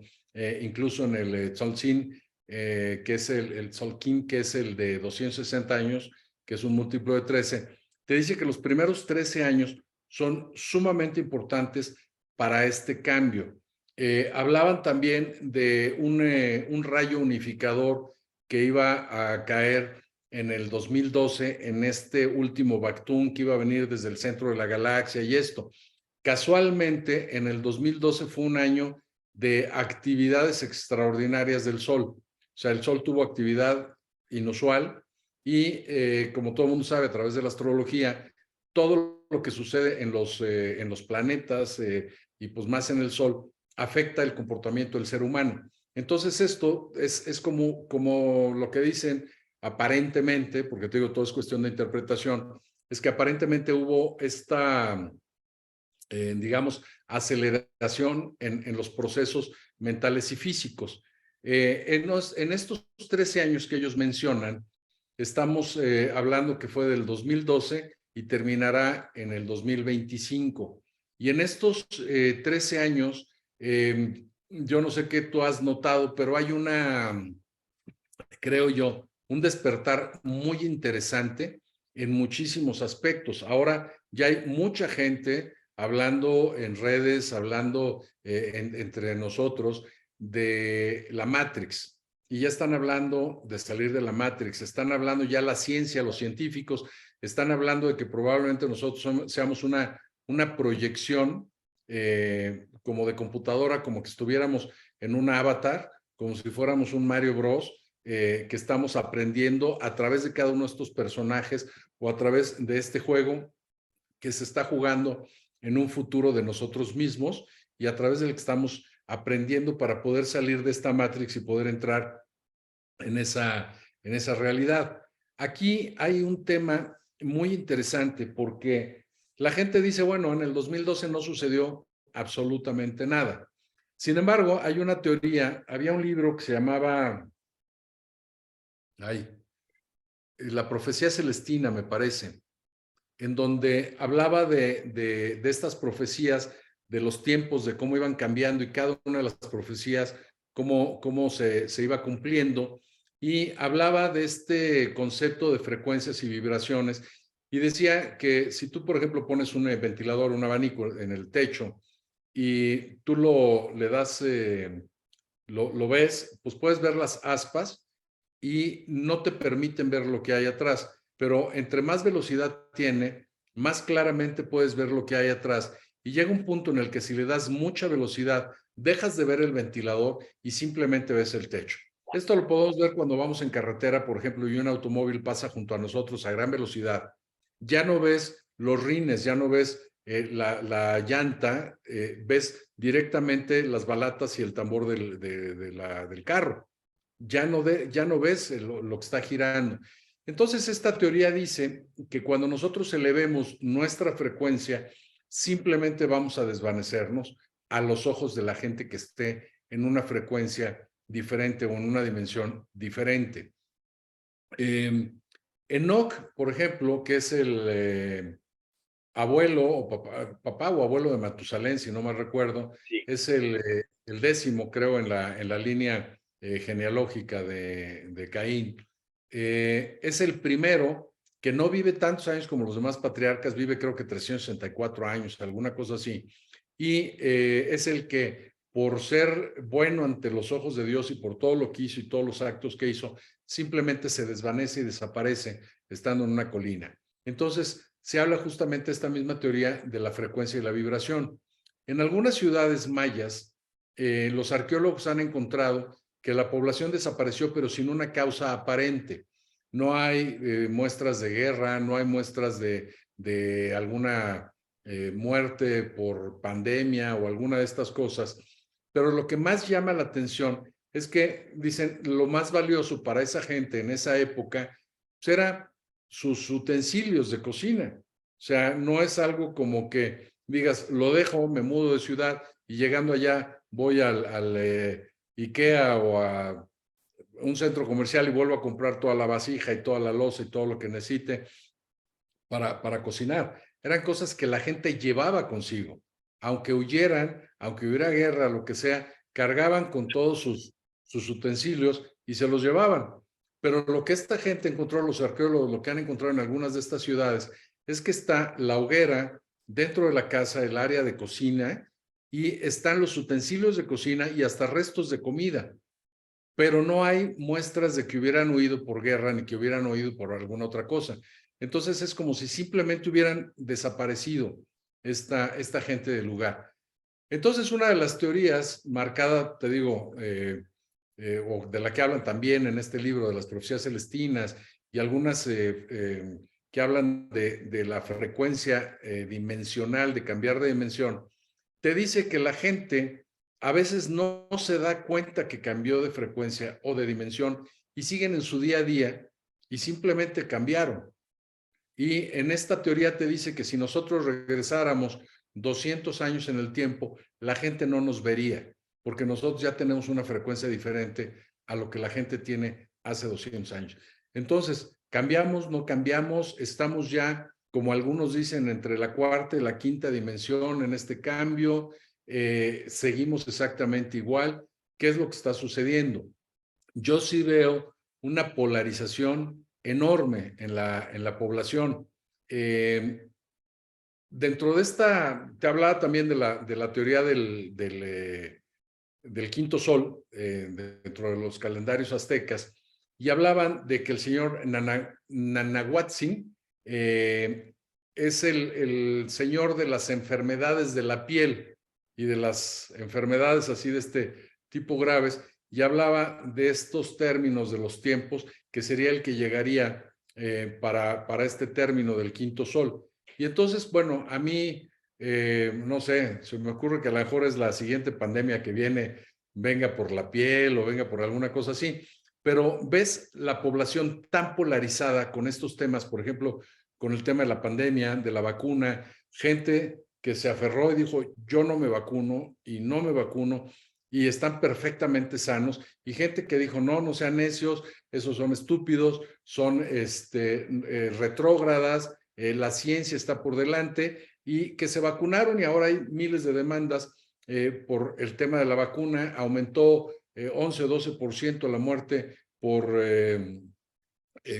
incluso en el Tzolk'in, que es el Tzolk'in, que es el de 260 años, que es un múltiplo de 13, te dice que los primeros 13 años son sumamente importantes para este cambio. Hablaban también de un rayo unificador que iba a caer en el 2012, en este último Bactún que iba a venir desde el centro de la galaxia y esto. Casualmente, en el 2012 fue un año de actividades extraordinarias del Sol. O sea, el Sol tuvo actividad inusual y, como todo el mundo sabe a través de la astrología, todo lo que sucede en los planetas y pues más en el Sol afecta el comportamiento del ser humano. Entonces esto es como lo que dicen aparentemente, porque te digo, todo es cuestión de interpretación, es que aparentemente hubo esta, digamos, aceleración en los procesos mentales y físicos. En estos 13 años que ellos mencionan, estamos hablando que fue del 2012 y terminará en el 2025. Y en estos 13 años, yo no sé qué tú has notado, pero hay creo yo, un despertar muy interesante en muchísimos aspectos. Ahora ya hay mucha gente hablando en redes, hablando entre nosotros de la Matrix. Y ya están hablando de salir de la Matrix, están hablando ya la ciencia, los científicos, están hablando de que probablemente nosotros seamos una proyección como de computadora, como que estuviéramos en un avatar, como si fuéramos un Mario Bros, que estamos aprendiendo a través de cada uno de estos personajes o a través de este juego que se está jugando en un futuro de nosotros mismos y a través del que estamos aprendiendo para poder salir de esta Matrix y poder entrar en esa realidad. Aquí hay un tema muy interesante porque la gente dice, bueno, en el 2012 no sucedió absolutamente nada. Sin embargo, hay una teoría, había un libro que se llamaba La profecía celestina, me parece, en donde hablaba de estas profecías, de los tiempos, de cómo iban cambiando y cada una de las profecías, cómo se iba cumpliendo, y hablaba de este concepto de frecuencias y vibraciones, y decía que si tú, por ejemplo, pones un ventilador, un abanico en el techo, y tú le das, lo ves, pues puedes ver las aspas, y no te permiten ver lo que hay atrás, pero entre más velocidad tiene, más claramente puedes ver lo que hay atrás. Y llega un punto en el que si le das mucha velocidad, dejas de ver el ventilador y simplemente ves el techo. Esto lo podemos ver cuando vamos en carretera, por ejemplo, y un automóvil pasa junto a nosotros a gran velocidad. Ya no ves los rines, ya no ves la llanta, ves directamente las balatas y el tambor del carro. Ya no ves lo que está girando. Entonces, esta teoría dice que cuando nosotros elevemos nuestra frecuencia, simplemente vamos a desvanecernos a los ojos de la gente que esté en una frecuencia diferente o en una dimensión diferente. Enoch, por ejemplo, que es el abuelo o papá o abuelo de Matusalén, si no mal recuerdo, Sí. es el 10º, creo, en la línea genealógica de Caín. Es el primero que no vive tantos años como los demás patriarcas, vive creo que 364 años, alguna cosa así. Y es el que, por ser bueno ante los ojos de Dios y por todo lo que hizo y todos los actos que hizo, simplemente se desvanece y desaparece estando en una colina. Entonces, se habla justamente de esta misma teoría de la frecuencia y la vibración. En algunas ciudades mayas, los arqueólogos han encontrado que la población desapareció, pero sin una causa aparente. No hay muestras de guerra, no hay muestras de alguna muerte por pandemia o alguna de estas cosas. Pero lo que más llama la atención es que dicen lo más valioso para esa gente en esa época era sus utensilios de cocina. O sea, no es algo como que digas, lo dejo, me mudo de ciudad y llegando allá voy IKEA o a un centro comercial y vuelvo a comprar toda la vasija y toda la loza y todo lo que necesite para cocinar. Eran cosas que la gente llevaba consigo. Aunque huyeran, aunque hubiera guerra, lo que sea, cargaban con todos sus utensilios y se los llevaban. Pero lo que esta gente encontró, los arqueólogos, lo que han encontrado en algunas de estas ciudades, es que está la hoguera dentro de la casa, el área de cocina, y están los utensilios de cocina y hasta restos de comida. Pero no hay muestras de que hubieran huido por guerra ni que hubieran huido por alguna otra cosa. Entonces es como si simplemente hubieran desaparecido esta gente del lugar. Entonces una de las teorías marcada, te digo, o de la que hablan también en este libro de las profecías celestinas y algunas que hablan de la frecuencia dimensional, de cambiar de dimensión, te dice que la gente a veces no se da cuenta que cambió de frecuencia o de dimensión y siguen en su día a día y simplemente cambiaron. Y en esta teoría te dice que si nosotros regresáramos 200 años en el tiempo, la gente no nos vería, porque nosotros ya tenemos una frecuencia diferente a lo que la gente tiene hace 200 años. Entonces, cambiamos, no cambiamos, estamos ya, como algunos dicen, entre la cuarta y la quinta dimensión en este cambio, seguimos exactamente igual. ¿Qué es lo que está sucediendo? Yo sí veo una polarización enorme en la población. Dentro de esta, te hablaba también de la teoría del quinto sol, dentro de los calendarios aztecas, y hablaban de que el señor Nanahuatzin es el señor de las enfermedades de la piel y de las enfermedades así de este tipo graves, y hablaba de estos términos de los tiempos, que sería el que llegaría para este término del quinto sol. Y entonces, bueno, a mí, no sé, se me ocurre que a lo mejor es la siguiente pandemia que viene, venga por la piel o venga por alguna cosa así, pero ves la población tan polarizada con estos temas, por ejemplo, con el tema de la pandemia, de la vacuna, gente que se aferró y dijo, yo no me vacuno y no me vacuno, y están perfectamente sanos, y gente que dijo, no, no sean necios, esos son estúpidos, son retrógradas, la ciencia está por delante, y que se vacunaron y ahora hay miles de demandas por el tema de la vacuna. Aumentó 11 o 12% la muerte por,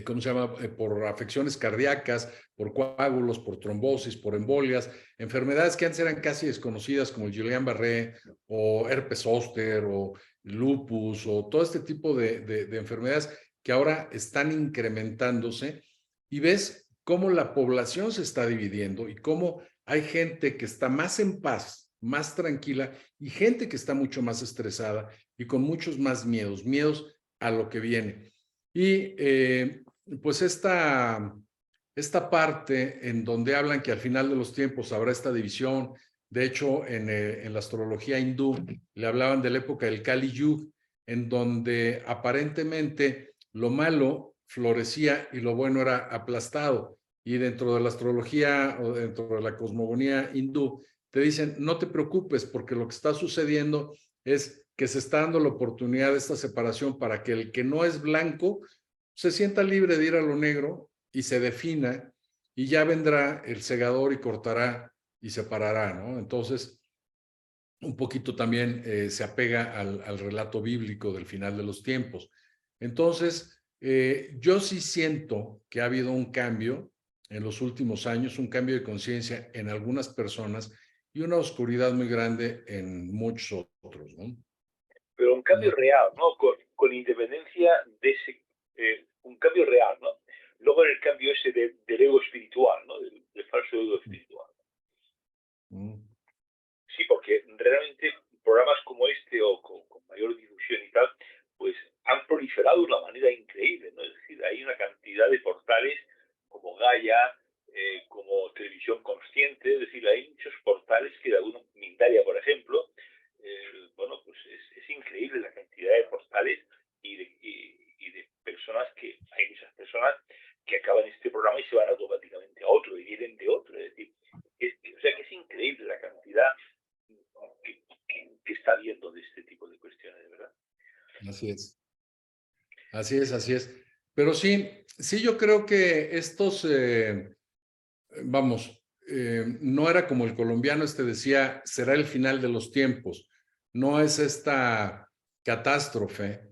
¿cómo se llama? Por afecciones cardíacas, por coágulos, por trombosis, por embolias, enfermedades que antes eran casi desconocidas como el Guillain-Barré o herpes zóster o lupus o todo este tipo de enfermedades que ahora están incrementándose, y ves cómo la población se está dividiendo y cómo hay gente que está más en paz, más tranquila, y gente que está mucho más estresada y con muchos más miedos a lo que viene. Y pues esta parte en donde hablan que al final de los tiempos habrá esta división, de hecho en la astrología hindú le hablaban de la época del Kali Yuga, en donde aparentemente lo malo florecía y lo bueno era aplastado. Y dentro de la astrología o dentro de la cosmogonía hindú te dicen, no te preocupes porque lo que está sucediendo es que se está dando la oportunidad de esta separación para que el que no es blanco se sienta libre de ir a lo negro y se defina, y ya vendrá el segador y cortará y separará, ¿no? Entonces, un poquito también se apega al relato bíblico del final de los tiempos. Entonces, yo sí siento que ha habido un cambio en los últimos años, un cambio de conciencia en algunas personas y una oscuridad muy grande en muchos otros, ¿no? Pero un cambio real, ¿no? Con independencia de ese, un cambio real, ¿no? Luego el cambio ese del ego espiritual, ¿no? Del falso ego espiritual. Sí, porque realmente programas como este o con mayor difusión y tal, pues han proliferado de una manera increíble, ¿no? Es decir, hay una cantidad de portales como Gaia, como Televisión Consciente, es decir, hay muchos portales que de alguna, Mindalia, por ejemplo, bueno, pues es increíble la cantidad de portales y de personas que, hay muchas personas que acaban este programa y se van automáticamente a otro y vienen de otro, es decir, o sea que es increíble la cantidad que está viendo de este tipo de cuestiones, de verdad. Así es. Así es, así es. Pero sí, sí, yo creo que estos, vamos, no era como el colombiano decía, será el final de los tiempos. No es esta catástrofe.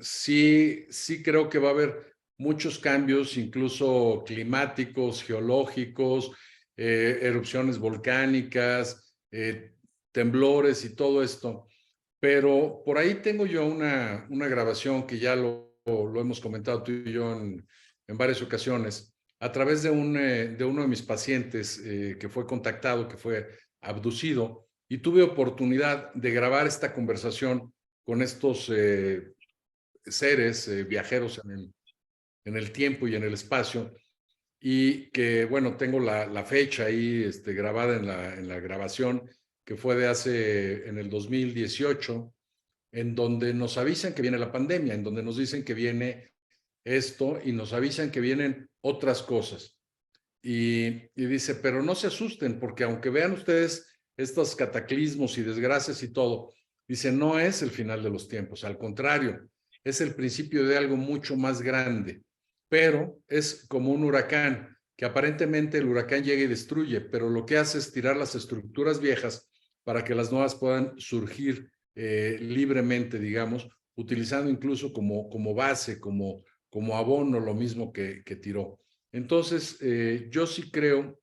Sí, sí creo que va a haber muchos cambios, incluso climáticos, geológicos, erupciones volcánicas, temblores y todo esto. Pero por ahí tengo yo una grabación que ya lo hemos comentado tú y yo en varias ocasiones, a través de uno de mis pacientes que fue contactado, que fue abducido, y tuve oportunidad de grabar esta conversación con estos seres viajeros en el tiempo y en el espacio, y que, bueno, tengo la fecha ahí grabada en la grabación, que fue en el 2018, en donde nos avisan que viene la pandemia, en donde nos dicen que viene esto y nos avisan que vienen otras cosas. Y dice, pero no se asusten, porque aunque vean ustedes estos cataclismos y desgracias y todo, dice, no es el final de los tiempos, al contrario, es el principio de algo mucho más grande, pero es como un huracán, que aparentemente el huracán llega y destruye, pero lo que hace es tirar las estructuras viejas para que las nuevas puedan surgir libremente, digamos, utilizando incluso como base, como abono, lo mismo que tiró. Entonces, yo sí creo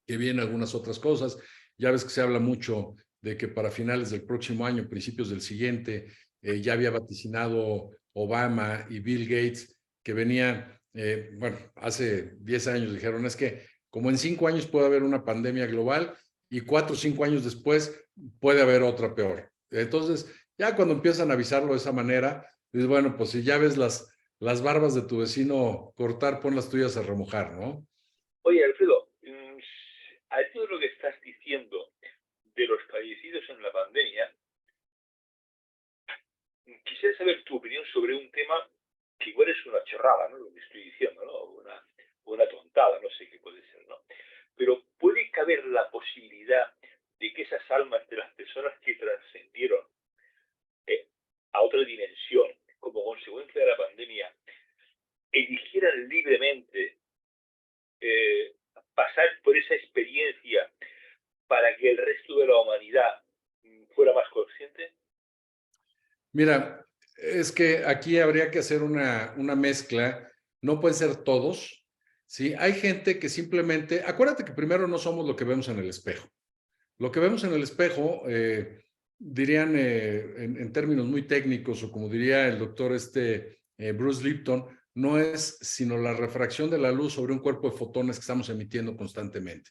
que vienen algunas otras cosas. Ya ves que se habla mucho de que para finales del próximo año, principios del siguiente, ya había vaticinado Obama y Bill Gates que venían, bueno, hace 10 años dijeron, es que como en 5 años puede haber una pandemia global y 4 o 5 años después puede haber otra peor. Entonces, ya cuando empiezan a avisarlo de esa manera, dices, bueno, pues si ya ves las barbas de tu vecino cortar, pon las tuyas a remojar, ¿no? Oye, Alfredo, a todo lo que estás diciendo de los fallecidos en la pandemia, quisiera saber tu opinión sobre un tema que igual es una chorrada, ¿no? Lo que estoy diciendo, ¿no? Una tontada, no sé qué puede ser, ¿no? Pero puede caber la posibilidad de que esas almas de las personas que trascendieron eh, a otra dimensión como consecuencia de la pandemia eligieran libremente eh, pasar por esa experiencia para que el resto de la humanidad fuera más consciente? Mira, es que aquí habría que hacer una mezcla, no pueden ser todos, ¿sí? Hay gente que simplemente, acuérdate que primero no somos lo que vemos en el espejo. Lo que vemos en el espejo, dirían en términos muy técnicos, o como diría el doctor Bruce Lipton, no es sino la refracción de la luz sobre un cuerpo de fotones que estamos emitiendo constantemente.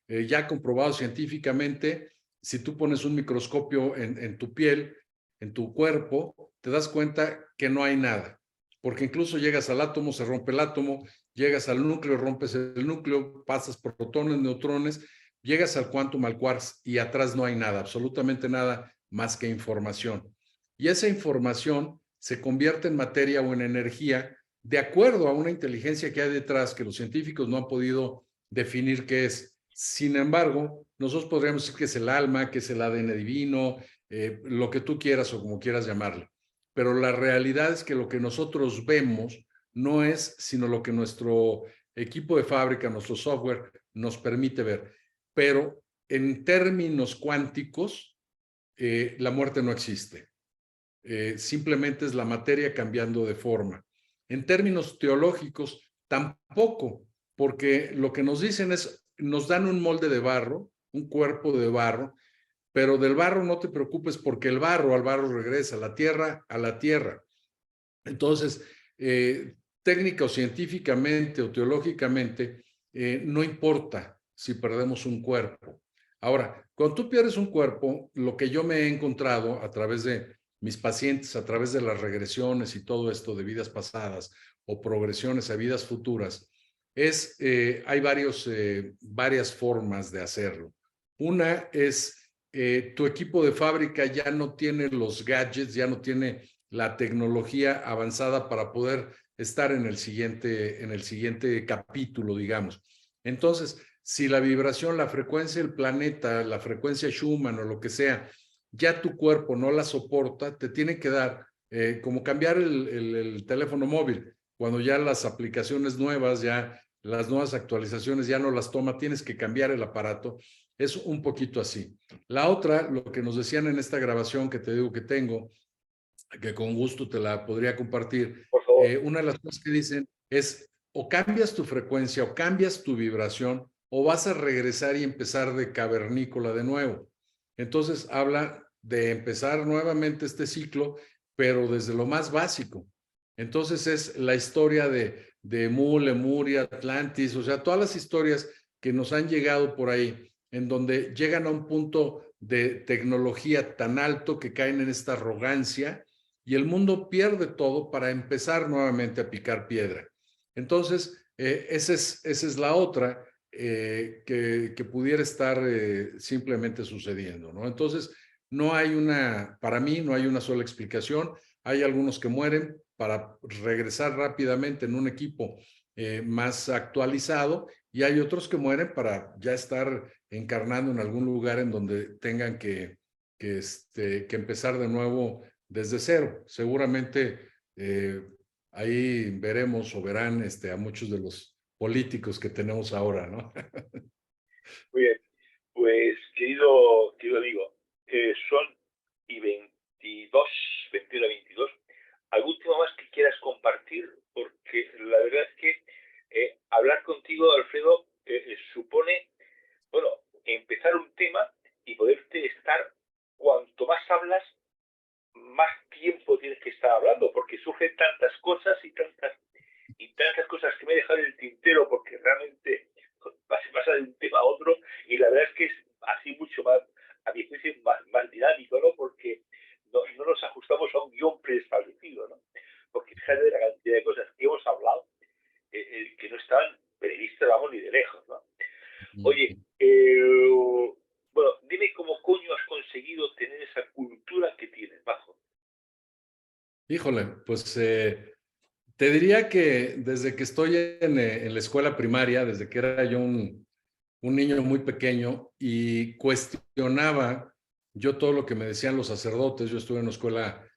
Ya comprobado científicamente, si tú pones un microscopio en tu piel, en tu cuerpo, te das cuenta que no hay nada, porque incluso llegas al átomo, se rompe el átomo, llegas al núcleo, rompes el núcleo, pasas por protones, neutrones, llegas al quantum, al quarks, y atrás no hay nada, absolutamente nada más que información. Y esa información se convierte en materia o en energía de acuerdo a una inteligencia que hay detrás que los científicos no han podido definir qué es. Sin embargo, nosotros podríamos decir que es el alma, que es el ADN divino, lo que tú quieras o como quieras llamarle. Pero la realidad es que lo que nosotros vemos no es sino lo que nuestro equipo de fábrica, nuestro software nos permite ver. Pero en términos cuánticos, la muerte no existe. Simplemente es la materia cambiando de forma. En términos teológicos, tampoco, porque lo que nos dicen es, nos dan un molde de barro, un cuerpo de barro, pero del barro no te preocupes porque el barro al barro regresa, la tierra a la tierra. Entonces, técnica o científicamente o teológicamente, no importa si perdemos un cuerpo. Ahora, cuando tú pierdes un cuerpo, lo que yo me he encontrado a través de mis pacientes, a través de las regresiones y todo esto de vidas pasadas o progresiones a vidas futuras, hay varias formas de hacerlo. Una es, tu equipo de fábrica ya no tiene los gadgets, ya no tiene la tecnología avanzada para poder estar en el siguiente capítulo, digamos. Entonces, si la vibración, la frecuencia del planeta, la frecuencia Schumann o lo que sea, ya tu cuerpo no la soporta, te tiene que dar, como cambiar el teléfono móvil, cuando ya las aplicaciones nuevas, ya las nuevas actualizaciones ya no las toma, tienes que cambiar el aparato. Es un poquito así. La otra, lo que nos decían en esta grabación que te digo que tengo, que con gusto te la podría compartir, Por favor. una de las cosas que dicen es o cambias tu frecuencia o cambias tu vibración o vas a regresar y empezar de cavernícola de nuevo. Entonces habla de empezar nuevamente este ciclo, pero desde lo más básico. Entonces es la historia de Mu, Lemuria, Atlantis, o sea, todas las historias que nos han llegado por ahí, en donde llegan a un punto de tecnología tan alto que caen en esta arrogancia y el mundo pierde todo para empezar nuevamente a picar piedra. Entonces, esa es la otra que pudiera estar simplemente sucediendo, ¿no? Entonces, no hay para mí no hay una sola explicación. Hay algunos que mueren para regresar rápidamente en un equipo más actualizado y hay otros que mueren para ya estar encarnando en algún lugar en donde tengan que empezar de nuevo desde cero. Seguramente ahí veremos o verán a muchos de los políticos que tenemos ahora, ¿no? Muy bien. Pues, querido amigo, son y 22, 21 a 22. ¿Algún tema más que quieras compartir? Porque la verdad es que hablar contigo, Alfredo, supone, bueno, empezar un tema y poderte estar, cuanto más hablas, más tiempo tienes que estar hablando, porque surgen tantas cosas y tantas cosas que me he dejado en el tintero, porque realmente se pasa de un tema a otro, y la verdad es que es así mucho más, a mi juicio, más dinámico, ¿no? Porque no nos ajustamos a un guión preestablecido, ¿no? Porque fíjate la cantidad de cosas que hemos hablado que no estaban previstas, vamos, ni de lejos, ¿no? Oye, bueno, dime cómo coño has conseguido tener esa cultura que tienes, Bajo. Híjole, pues te diría que desde que estoy en la escuela primaria, desde que era yo un niño muy pequeño y cuestionaba yo todo lo que me decían los sacerdotes. Yo estuve en una escuela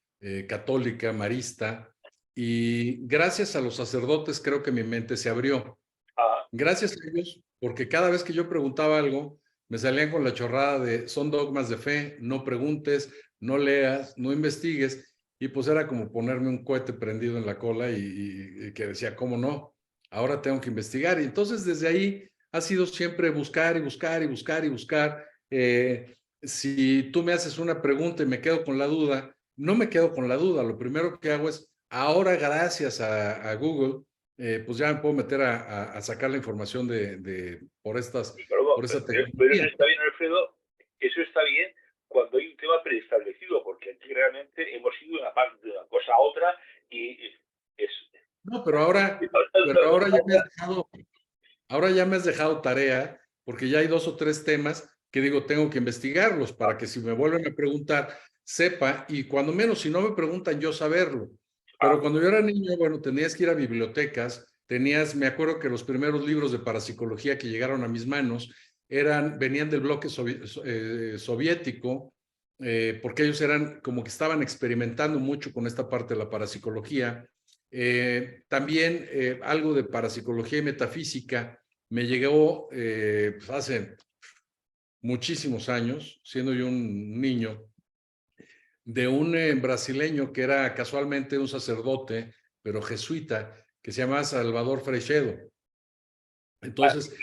católica, marista, y gracias a los sacerdotes creo que mi mente se abrió. Ah, Gracias a ellos, porque cada vez que yo preguntaba algo, me salían con la chorrada de son dogmas de fe, no preguntes, no leas, no investigues, y pues era como ponerme un cohete prendido en la cola y que decía, ¿cómo no? Ahora tengo que investigar. Y entonces desde ahí ha sido siempre buscar y buscar y buscar y buscar. Si tú me haces una pregunta y me quedo con la duda, no me quedo con la duda. Lo primero que hago es, ahora gracias a Google, pues ya me puedo meter a sacar la información por pero, esa pero eso tecnología. está bien, Alfredo, eso está bien cuando hay un tema preestablecido, porque aquí realmente hemos ido de una cosa a otra y es... No, pero ahora ya me has dejado tarea, porque ya hay 2 o 3 temas que digo, tengo que investigarlos para que si me vuelven a preguntar, sepa, y cuando menos, si no me preguntan, yo saberlo. Pero cuando yo era niño, bueno, tenías que ir a bibliotecas, me acuerdo que los primeros libros de parapsicología que llegaron a mis manos venían del bloque soviético, porque ellos eran como que estaban experimentando mucho con esta parte de la parapsicología. También algo de parapsicología y metafísica me llegó pues hace muchísimos años, siendo yo un niño, de un brasileño que era casualmente un sacerdote, pero jesuita, que se llama Salvador Freixedo. Entonces,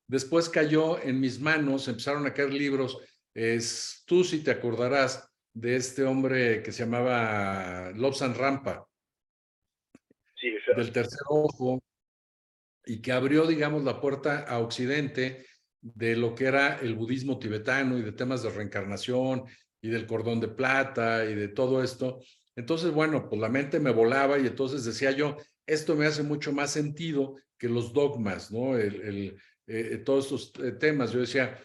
después cayó en mis manos, empezaron a caer libros. Tú sí te acordarás de este hombre que se llamaba Lobsang Rampa, Sí, del tercer ojo, y que abrió, digamos, la puerta a Occidente de lo que era el budismo tibetano y de temas de reencarnación y del cordón de plata y de todo esto. Entonces, bueno, pues la mente me volaba y entonces decía yo, esto me hace mucho más sentido que los dogmas, ¿no? Todos estos temas. Yo decía,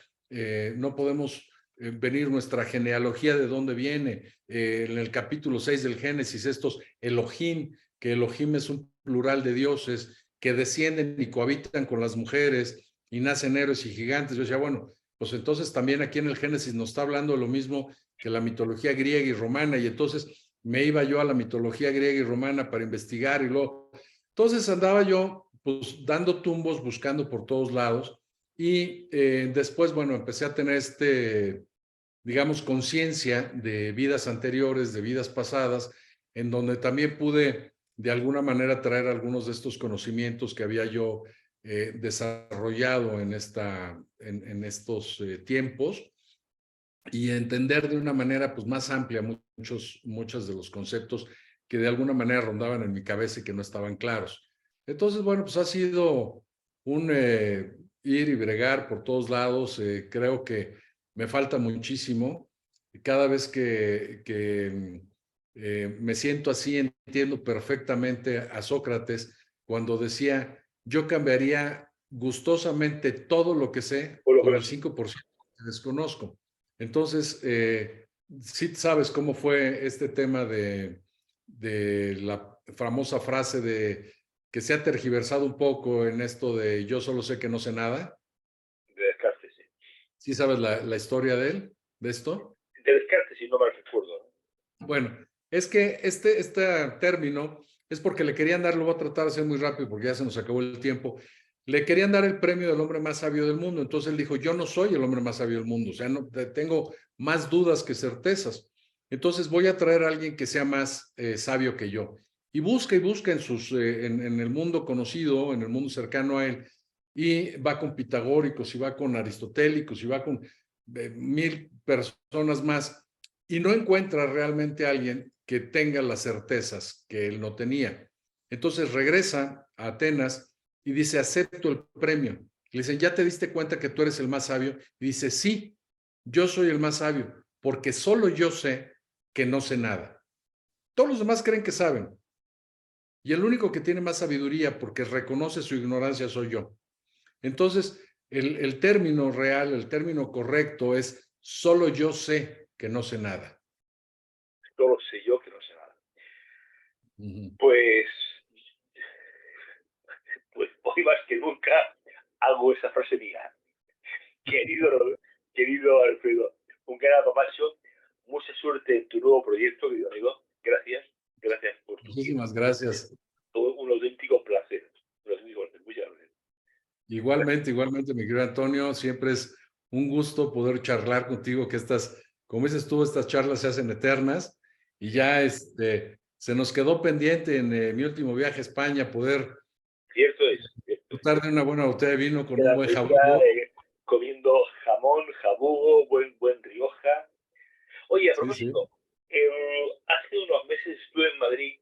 no podemos venir nuestra genealogía de dónde viene. En el capítulo 6 del Génesis, estos Elohim, que Elohim es un plural de dioses, que descienden y cohabitan con las mujeres y nacen héroes y gigantes. Yo decía, bueno, pues entonces también aquí en el Génesis nos está hablando de lo mismo que la mitología griega y romana, y entonces me iba yo a la mitología griega y romana para investigar y luego, entonces andaba yo pues dando tumbos, buscando por todos lados, y después, bueno, empecé a tener digamos, conciencia de vidas anteriores, de vidas pasadas, en donde también pude de alguna manera traer algunos de estos conocimientos que había yo desarrollado en estos tiempos, y entender de una manera pues más amplia muchos de los conceptos que de alguna manera rondaban en mi cabeza y que no estaban claros. Entonces, bueno, pues ha sido un ir y bregar por todos lados. Creo que me falta muchísimo. Cada vez que me siento así, entiendo perfectamente a Sócrates cuando decía, yo cambiaría gustosamente todo lo que sé Por lo que por no el sé. 5% que desconozco. Entonces, sí sabes cómo fue este tema de la famosa frase de que se ha tergiversado un poco en esto de yo solo sé que no sé nada. De Descartes, sí. ¿Sí sabes la historia de él, de esto? De Descartes, si no me recuerdo, ¿no? Bueno, es que este término es porque le querían dar, lo voy a tratar de hacer muy rápido porque ya se nos acabó el tiempo, le querían dar el premio del hombre más sabio del mundo. Entonces él dijo, yo no soy el hombre más sabio del mundo, o sea, no, tengo más dudas que certezas. Entonces voy a traer a alguien que sea más sabio que yo. Y busca en el mundo conocido, en el mundo cercano a él, y va con pitagóricos, y va con aristotélicos, y va con 1000 personas más, y no encuentra realmente a alguien que tenga las certezas que él no tenía. Entonces regresa a Atenas y dice, acepto el premio. Le dicen, ¿ya te diste cuenta que tú eres el más sabio? Y dice, sí, yo soy el más sabio, porque solo yo sé que no sé nada. Todos los demás creen que saben. Y el único que tiene más sabiduría porque reconoce su ignorancia soy yo. Entonces, el término real, el término correcto es, solo yo sé que no sé nada. Solo sé yo que no sé nada. Uh-huh. Pues, pues hoy más que nunca hago esa frase mía. Querido Alfredo, un gran apapacho, mucha suerte en tu nuevo proyecto, querido amigo. Gracias, gracias por tu tiempo. Muchísimas gracias. Todo un auténtico placer. Muchas gracias. Igualmente, mi querido Antonio, siempre es un gusto poder charlar contigo, que como dices tú, estas charlas se hacen eternas, y ya se nos quedó pendiente en mi último viaje a España poder Cierto es. disfrutar de una buena botella de vino con un Gran buen Rioja, jabugo. comiendo jamón, jabugo, buen Rioja. Oye, a Sí, sí. propósito, hace unos meses estuve en Madrid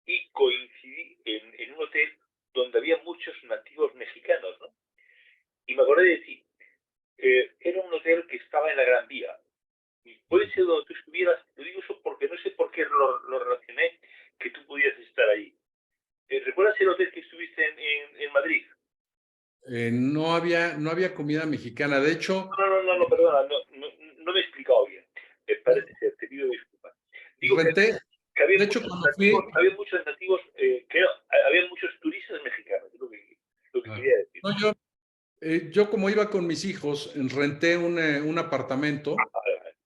y coincidí en un hotel donde había muchos nativos mexicanos, ¿no? Y me acordé de ti. Era un hotel que estaba en la Gran Vía. Y puede ser donde tú estuvieras, te digo eso porque no sé por qué lo relacioné, que tú pudieras estar ahí. ¿Recuerdas el hotel que estuviste en Madrid? No había comida mexicana. De hecho, No, perdona, no me he explicado bien. Parece ser, te pido disculpas. Digo renté, que de hecho, cuando fui, había muchos nativos, había muchos turistas mexicanos, es lo que quería decir. no, yo como iba con mis hijos, renté un apartamento Vale, vale.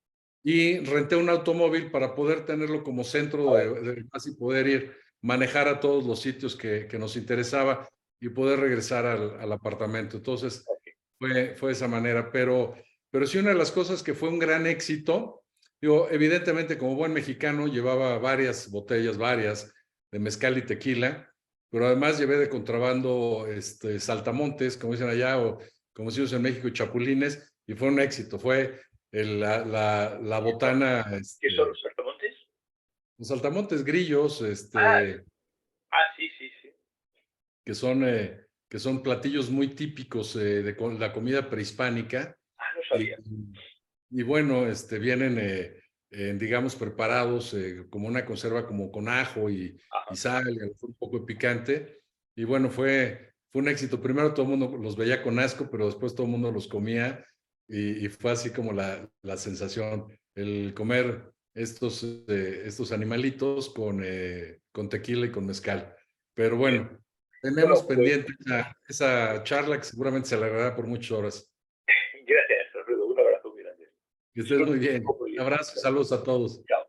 y renté un automóvil para poder tenerlo como centro de así poder ir, manejar a todos los sitios que nos interesaba y poder regresar al apartamento. Entonces, Ok. fue de esa manera, pero sí una de las cosas que fue un gran éxito, digo, evidentemente como buen mexicano llevaba varias de mezcal y tequila, pero además llevé de contrabando saltamontes, como dicen allá, o como decimos en México, chapulines, y fue un éxito. Fue la botana, ¿Qué son los saltamontes? los saltamontes grillos, Ah, sí, sí, sí. que son platillos muy típicos de la comida prehispánica, No y, sabía. y bueno, vienen, digamos, preparados como una conserva como con ajo y Ajá. sal, y a lo mejor un poco de picante, y bueno, fue un éxito. Primero todo el mundo los veía con asco, pero después todo el mundo los comía, y fue así como la sensación, el comer estos animalitos con tequila y con mezcal. Pero Bien. bueno, tenemos Bueno, pues pendiente esa charla que seguramente se alargará por muchas horas. gracias. Que estés muy bien. Muy Un bien. abrazo y saludos a todos. Chao.